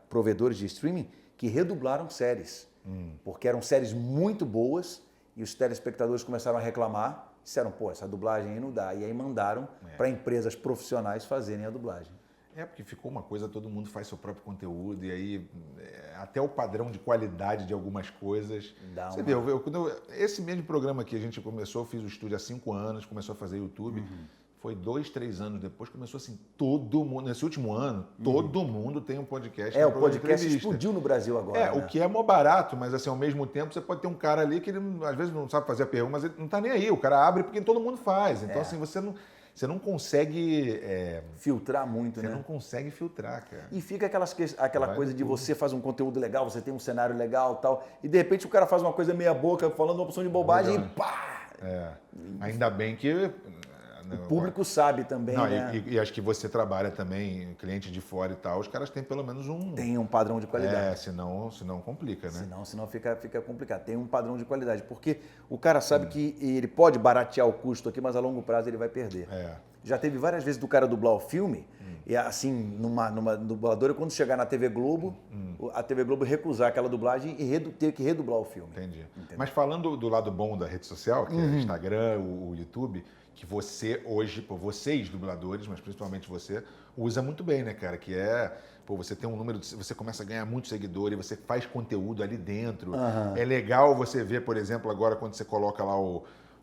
provedores de streaming que redublaram séries, porque eram séries muito boas e os telespectadores começaram a reclamar. Disseram, essa dublagem aí não dá. E aí mandaram para empresas profissionais fazerem a dublagem. Porque ficou uma coisa, todo mundo faz seu próprio conteúdo, e aí até o padrão de qualidade de algumas coisas... Você vê, esse mesmo programa aqui, a gente começou, eu fiz o estúdio há 5 anos, começou a fazer YouTube, foi 2, 3 anos depois, começou assim, todo mundo, nesse último ano, todo mundo tem um podcast. O podcast explodiu no Brasil agora. O que é mó barato, mas assim, ao mesmo tempo, você pode ter um cara ali que ele, às vezes não sabe fazer a pergunta, mas ele não tá nem aí, o cara abre porque todo mundo faz. Então assim, você não consegue... filtrar muito, Você né? não consegue filtrar, cara. E fica aquela coisa de você faz um conteúdo legal, você tem um cenário legal e tal, e de repente o cara faz uma coisa meia boca, falando uma opção de bobagem e pá! Ainda bem que... O público sabe também, né? E acho que você trabalha também, cliente de fora e tal, os caras têm pelo menos Tem um padrão de qualidade. Senão complica, né? Senão fica complicado. Tem um padrão de qualidade, porque o cara sabe que ele pode baratear o custo aqui, mas a longo prazo ele vai perder. Já teve várias vezes do cara dublar o filme, e assim, numa dubladora, quando chegar na TV Globo, a TV Globo recusar aquela dublagem e ter que redublar o filme. Entendi. Mas falando do lado bom da rede social, que é o Instagram, o YouTube, que você hoje, vocês dubladores, mas principalmente você, usa muito bem, né, cara? Que você tem um número, você começa a ganhar muitos seguidores, você faz conteúdo ali dentro. É legal você ver, por exemplo, agora quando você coloca lá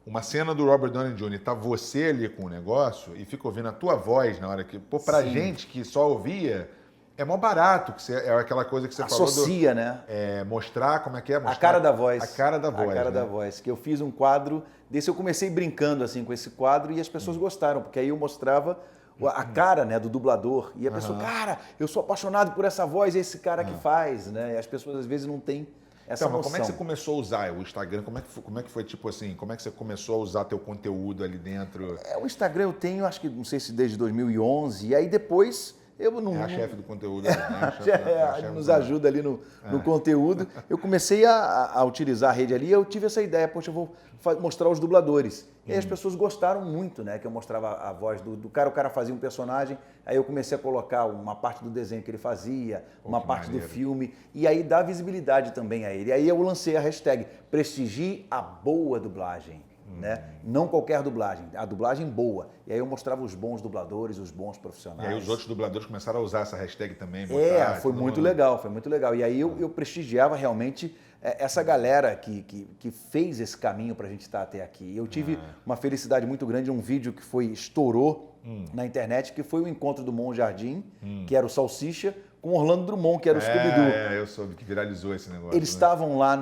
uma cena do Robert Downey Jr., tá você ali com o negócio e fica ouvindo a tua voz na hora que... pra gente que só ouvia... É mó barato, que é aquela coisa que você associa, falou. Né? Mostrar como é que é? Mostrar a cara da voz. A cara da voz. A cara né? da voz. Que eu fiz um quadro desse, eu comecei brincando assim com esse quadro e as pessoas gostaram, porque aí eu mostrava a cara, né, do dublador. E a pessoa, cara, eu sou apaixonado por essa voz, é esse cara que faz, né? E as pessoas às vezes não têm essa noção. Mas como é que você começou a usar o Instagram? Como é que foi, tipo assim, como é que você começou a usar teu conteúdo ali dentro? O Instagram eu tenho, acho que, não sei se desde 2011, e aí depois... a chefe do conteúdo. Né? Nos ajuda ali no conteúdo. Eu comecei a utilizar a rede ali e eu tive essa ideia, poxa, eu vou mostrar os dubladores. E aí as pessoas gostaram muito, né? Que eu mostrava a voz do cara, o cara fazia um personagem, aí eu comecei a colocar uma parte do desenho que ele fazia, uma parte do filme, e aí dá visibilidade também a ele. E aí eu lancei a hashtag Prestigie a Boa Dublagem. Né? Não qualquer dublagem, a dublagem boa. E aí eu mostrava os bons dubladores, os bons profissionais. E aí os outros dubladores começaram a usar essa hashtag também. Foi muito legal, foi muito legal. E aí eu prestigiava realmente essa galera que fez esse caminho para a gente estar até aqui. Eu tive uma felicidade muito grande, um vídeo que estourou na internet, que foi o encontro do Mon Jardim, que era o Salsicha, com Orlando Drummond, que era o Scooby-Doo. Eu soube que viralizou esse negócio. Eles estavam lá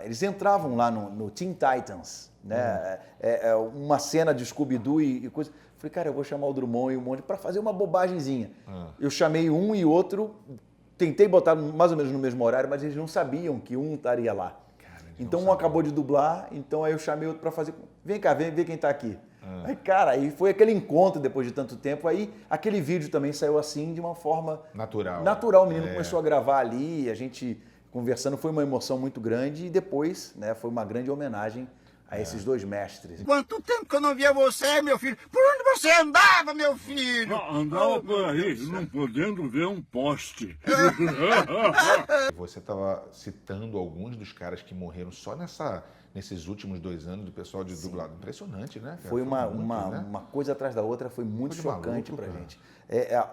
eles entravam lá no Teen Titans, né? Uma cena de Scooby-Doo e coisa. Falei, cara, eu vou chamar o Drummond e o Monte para fazer uma bobagemzinha. Eu chamei um e outro, tentei botar mais ou menos no mesmo horário, mas eles não sabiam que um estaria lá. Então um acabou de dublar, então aí eu chamei outro para fazer. Vem cá, vem quem está aqui. Aí, cara, aí foi aquele encontro depois de tanto tempo. Aí aquele vídeo também saiu assim de uma forma Natural. natural. O menino começou a gravar ali, a gente conversando, foi uma emoção muito grande. E depois, né, foi uma grande homenagem a esses dois mestres. Quanto tempo que eu não via você, meu filho? Por onde você andava, meu filho? Andava por aí, não podendo ver um poste. Você estava citando alguns dos caras que morreram só nesses últimos 2 anos do pessoal de dublado. Impressionante, né? cara? Foi muito, né? uma coisa atrás da outra, foi muito Coisa de chocante maluco, pra cara. gente.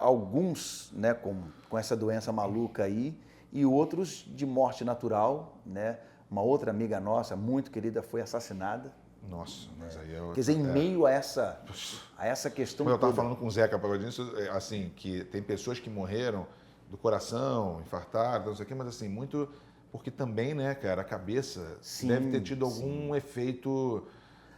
Alguns, né, com essa doença maluca aí, e outros de morte natural, né? Uma outra amiga nossa, muito querida, foi assassinada. Nossa, mas aí Quer dizer, em meio a essa questão Como eu estava toda. falando com o Zeca Pagodinho, assim, que tem pessoas que morreram do coração, infartaram, não sei o quê, mas assim, muito porque também, né, cara, a cabeça deve ter tido algum efeito.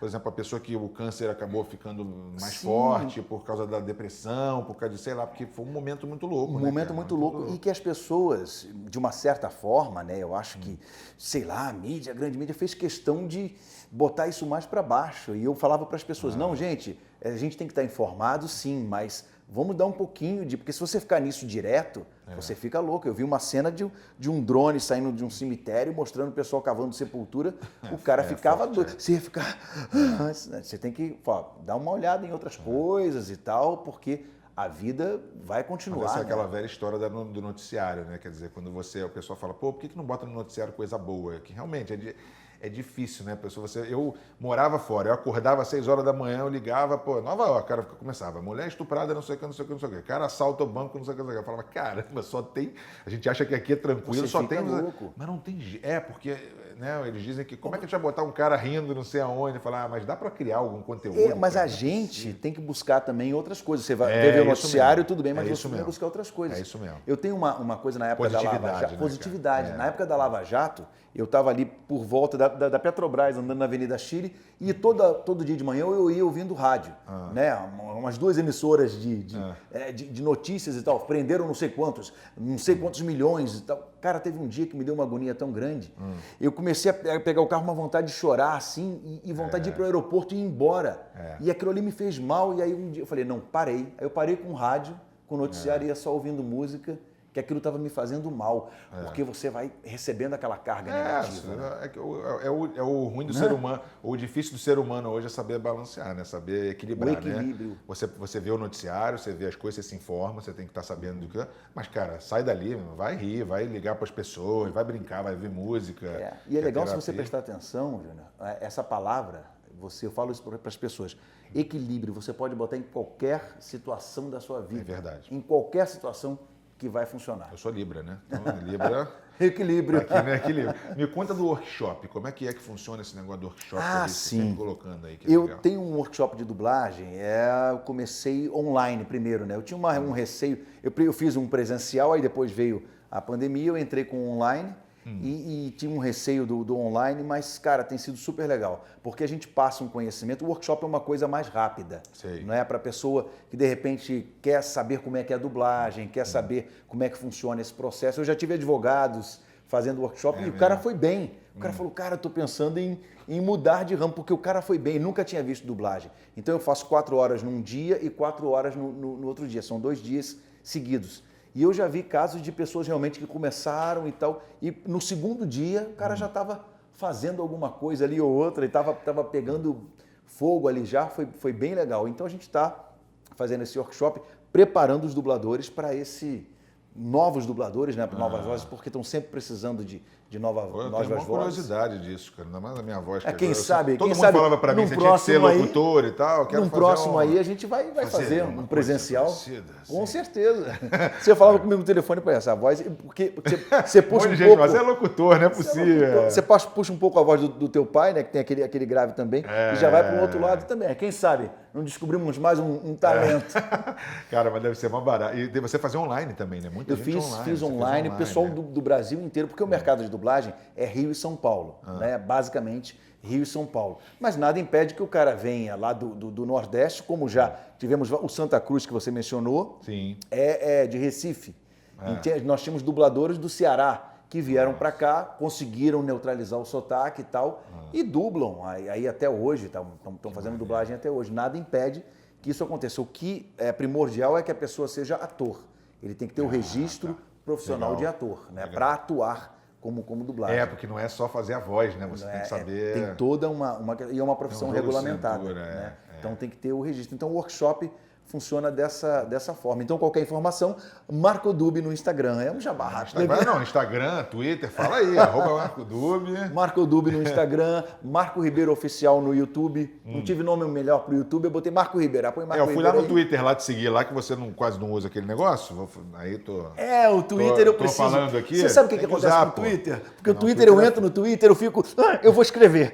Por exemplo, a pessoa que o câncer acabou ficando mais forte por causa da depressão, por causa de, sei lá, porque foi um momento muito louco. Um né, momento cara? muito louco e que as pessoas, de uma certa forma, né, eu acho que, sei lá, a grande mídia fez questão de botar isso mais para baixo. E eu falava para as pessoas, não, gente, a gente tem que estar informado, sim, mas vamos dar um pouquinho de... Porque se você ficar nisso direto, você fica louco. Eu vi uma cena de um drone saindo de um cemitério, mostrando o pessoal cavando sepultura. O cara ficava doido. Você ia ficar... Você tem que dar uma olhada em outras coisas e tal, porque a vida vai continuar. Essa é né? aquela velha história do noticiário, né? Quer dizer, quando o pessoal fala, pô, por que não bota no noticiário coisa boa? Que realmente é difícil, né? Eu morava fora, eu acordava às 6 horas da manhã, eu ligava, pô, Nova York, cara, começava, mulher estuprada, não sei o que, não sei o que, não sei o que, cara assalta o banco, não sei o que, não sei o que. Eu falava, caramba, só tem, a gente acha que aqui é tranquilo, Você só fica tem... louco. Mas não tem... porque, né, eles dizem que, como é que a gente vai botar um cara rindo, não sei aonde, falar, mas dá pra criar algum conteúdo? Mas cara? a gente tem que buscar também outras coisas. Você vai É ver o isso noticiário, mesmo. tudo bem, mas É você isso vai mesmo. buscar outras coisas. É isso mesmo. Eu tenho uma coisa na época da Lava Positividade, Jato. né, Positividade. cara? É. Na época da Lava Jato, eu estava ali por volta da Petrobras, andando na Avenida Chile, e todo dia de manhã eu ia ouvindo rádio. Né? Umas 2 emissoras de notícias e tal. Prenderam não sei quantos milhões e tal. Cara, teve um dia que me deu uma agonia tão grande. Eu comecei a pegar o carro, uma vontade de chorar assim, e vontade de ir para o aeroporto e ir embora. E aquilo ali me fez mal, e aí um dia eu falei, não, parei. Aí eu parei com o rádio, com o noticiário, ia só ouvindo música, que aquilo estava me fazendo mal, porque você vai recebendo aquela carga negativa. Né? É o ruim do ser humano, o difícil do ser humano hoje é saber balancear, né? Saber equilibrar, O equilíbrio. né? Você vê o noticiário, você vê as coisas, você se informa, você tem que estar sabendo do que... Mas, cara, sai dali, vai rir, vai ligar para as pessoas, vai brincar, vai ver música. E é legal se terapia. você prestar atenção, Júnior, essa palavra, eu falo isso para as pessoas, equilíbrio, você pode botar em qualquer situação da sua vida. É verdade. Em qualquer situação que vai funcionar. Eu sou Libra, né? Então, Libra... Equilíbrio. Aqui, né? Equilíbrio. Me conta do workshop. Como é que funciona esse negócio do workshop? Que você sim. tá colocando aí. Que é Eu legal. tenho um workshop de dublagem, eu comecei online primeiro, né? Eu tinha um receio, eu fiz um presencial, aí depois veio a pandemia, eu entrei com o online e tinha um receio do online, mas, cara, tem sido super legal, porque a gente passa um conhecimento, o workshop é uma coisa mais rápida, Sei. não é para a pessoa que, de repente, quer saber como é que é a dublagem, quer saber como é que funciona esse processo. Eu já tive advogados fazendo workshop e o cara foi bem. O cara falou, cara, eu tô pensando em mudar de ramo, porque o cara foi bem, nunca tinha visto dublagem. Então eu faço 4 horas num dia e 4 horas no outro dia, são 2 dias seguidos. E eu já vi casos de pessoas realmente que começaram e tal, e no segundo dia o cara já estava fazendo alguma coisa ali ou outra, e estava pegando fogo ali já, foi bem legal. Então a gente está fazendo esse workshop, preparando os dubladores para novos dubladores, né, novas vozes, porque estão sempre precisando de novas Eu tenho vozes. uma curiosidade disso, cara. Ainda mais a minha voz. Quem sabe? Todo quem mundo sabe, falava pra mim, num você tinha que ser próximo aí- locutor e tal. Quero Num fazer próximo um- aí a gente vai fazer uma um coisa presencial. parecida, Com sim. certeza. Você falava comigo no telefone para essa voz, porque você Um puxa monte um de gente, pouco. mas é locutor, não é possível. Você puxa um pouco a voz do teu pai, né, que tem aquele grave também, e já vai para o outro lado também. Quem sabe não descobrimos mais um talento. Cara, mas deve ser uma barata. E você fazer online também, né? Muita Eu gente fiz online. fiz você fez online, o pessoal né? do Brasil inteiro, porque o mercado de dublagem é Rio e São Paulo, né? Basicamente Rio e São Paulo. Mas nada impede que o cara venha lá do Nordeste, como já tivemos o Santa Cruz, que você mencionou, Sim. é de Recife. Nós tínhamos dubladores do Ceará. que vieram para cá, conseguiram neutralizar o sotaque e tal, e dublam. Aí até hoje, estão fazendo dublagem até hoje. Nada impede que isso aconteça. O que é primordial é que a pessoa seja ator. Ele tem que ter o registro profissional de ator, né? Para atuar como dublagem. Porque não é só fazer a voz, né? Você tem que saber... Tem toda e é uma profissão regulamentada. Cintura, né? Então tem que ter o registro. Então o workshop funciona dessa forma. Então qualquer informação, Marco Dube no Instagram. É um jabá. Instagram, Twitter, fala aí, @Marco Dube. Marco Dube no Instagram, Marco Ribeiro Oficial no YouTube. Não tive nome melhor pro YouTube, eu botei Marco Ribeiro. Põe Marco eu fui Ribeiro lá no aí. Twitter lá te seguir lá, que você quase não usa aquele negócio. Aí tô... O Twitter eu preciso. Tô falando aqui. Você sabe o que acontece com o Twitter? Porque o Twitter eu entro no Twitter, eu fico, eu vou escrever.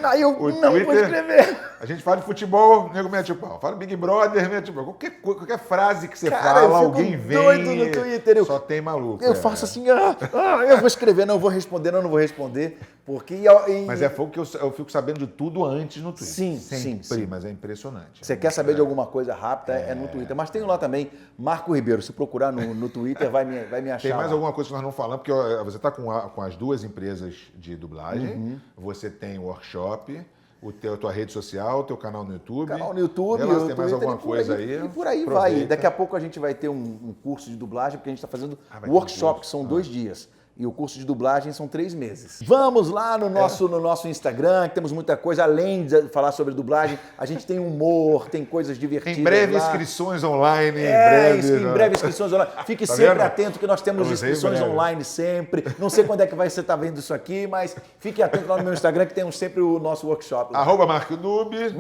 Aí eu não vou escrever. A gente fala de futebol, nego mete o pau. Fala Big Brother, mete o pau. Qualquer frase que você fala, alguém vem. Doido no Twitter. Só tem maluco. Eu faço assim, eu vou escrever, não vou responder, porque... Mas é fogo que eu fico sabendo de tudo antes no Twitter. Sim. Mas é impressionante. Você quer saber de alguma coisa rápida, é no Twitter. Mas tem lá também, Marco Ribeiro. Se procurar no Twitter, vai me achar. Tem mais lá. alguma coisa que nós não falamos, porque você está com as duas empresas de dublagem, você tem o workshop, a tua rede social, o teu canal no YouTube. Canal no YouTube, lá, tem mais alguma coisa aí? E por aí vai. Daqui a pouco a gente vai ter um curso de dublagem, porque a gente está fazendo workshop, que são 2 dias. E o curso de dublagem são 3 meses. Vamos lá no nosso Instagram, que temos muita coisa. Além de falar sobre dublagem, a gente tem humor, tem coisas divertidas. Em breve, lá. Inscrições online. Em breve, inscrições online. Fique Tá sempre vendo? atento que nós temos inscrições online sempre. Não sei quando é que você estar vendo isso aqui, mas fique atento lá no meu Instagram, que temos sempre o nosso workshop. Lá. @Marco Dube.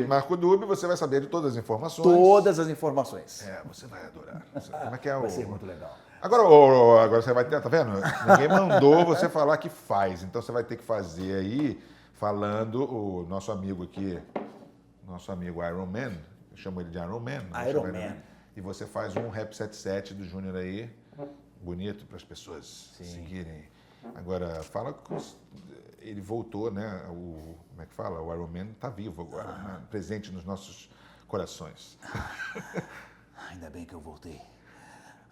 Marco Dube, você vai saber de todas as informações. Todas as informações. Você vai adorar. Como é que é Vai ser muito legal. Agora você vai ter, tá vendo? Ninguém mandou você falar que faz. Então você vai ter que fazer aí, falando o nosso amigo aqui, nosso amigo Iron Man, eu chamo ele de Iron Man. Iron Man. E você faz um Rap 77 do Júnior aí, bonito para as pessoas seguirem. Agora, fala que ele voltou, né? Como é que fala? O Iron Man está vivo agora, né? Presente nos nossos corações. Ainda bem que eu voltei.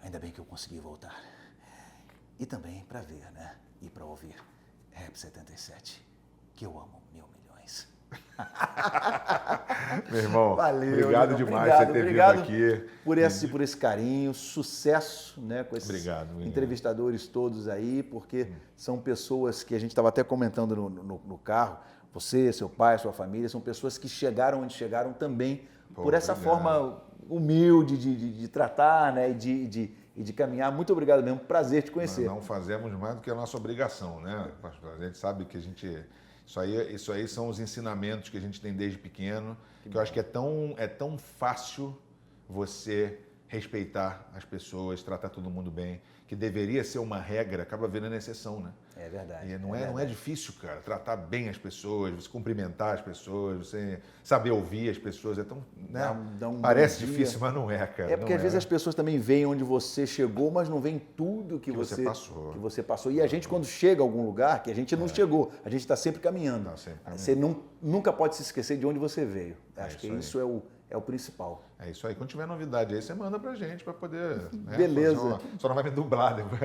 Ainda bem que eu consegui voltar. E também para ver, né? E para ouvir Rap 77, que eu amo 1.000 milhões. Meu irmão, valeu, obrigado demais por você ter vindo aqui. Por esse carinho, sucesso, né, com esses entrevistadores todos aí, porque são pessoas que a gente estava até comentando no carro, você, seu pai, sua família, são pessoas que chegaram onde chegaram também por essa forma humilde de tratar, né, e de caminhar. Muito obrigado mesmo, prazer te conhecer. Nós não fazemos mais do que a nossa obrigação, né, pastor? A gente sabe que isso aí são os ensinamentos que a gente tem desde pequeno, que eu acho que é tão fácil você respeitar as pessoas, tratar todo mundo bem, que deveria ser uma regra, acaba virando exceção, né? É verdade. E não é difícil, cara, tratar bem as pessoas, você cumprimentar as pessoas, você saber ouvir as pessoas, é tão, né? Parece difícil, mas não é, cara. É porque às vezes as pessoas também veem onde você chegou, mas não veem tudo que você passou. E a gente, quando chega a algum lugar, que a gente não chegou, a gente está sempre caminhando. Você nunca pode se esquecer de onde você veio. Acho que isso é o principal. É isso aí. Quando tiver novidade aí, você manda pra gente para poder... Né, beleza. Só não vai me dublar depois.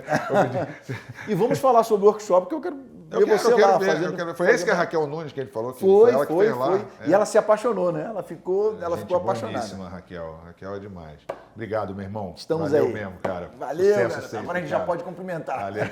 E vamos falar sobre o workshop, que eu quero ver você lá fazendo... Foi esse que a Raquel Nunes que ele falou? Que foi ela que fez lá. E ela se apaixonou, né? Ela ficou apaixonada. Boníssima, Raquel. Raquel é demais. Obrigado, meu irmão. Estamos Valeu aí. mesmo, cara. Valeu, Sucesso cara. sempre, Agora a gente já pode cumprimentar. Valeu.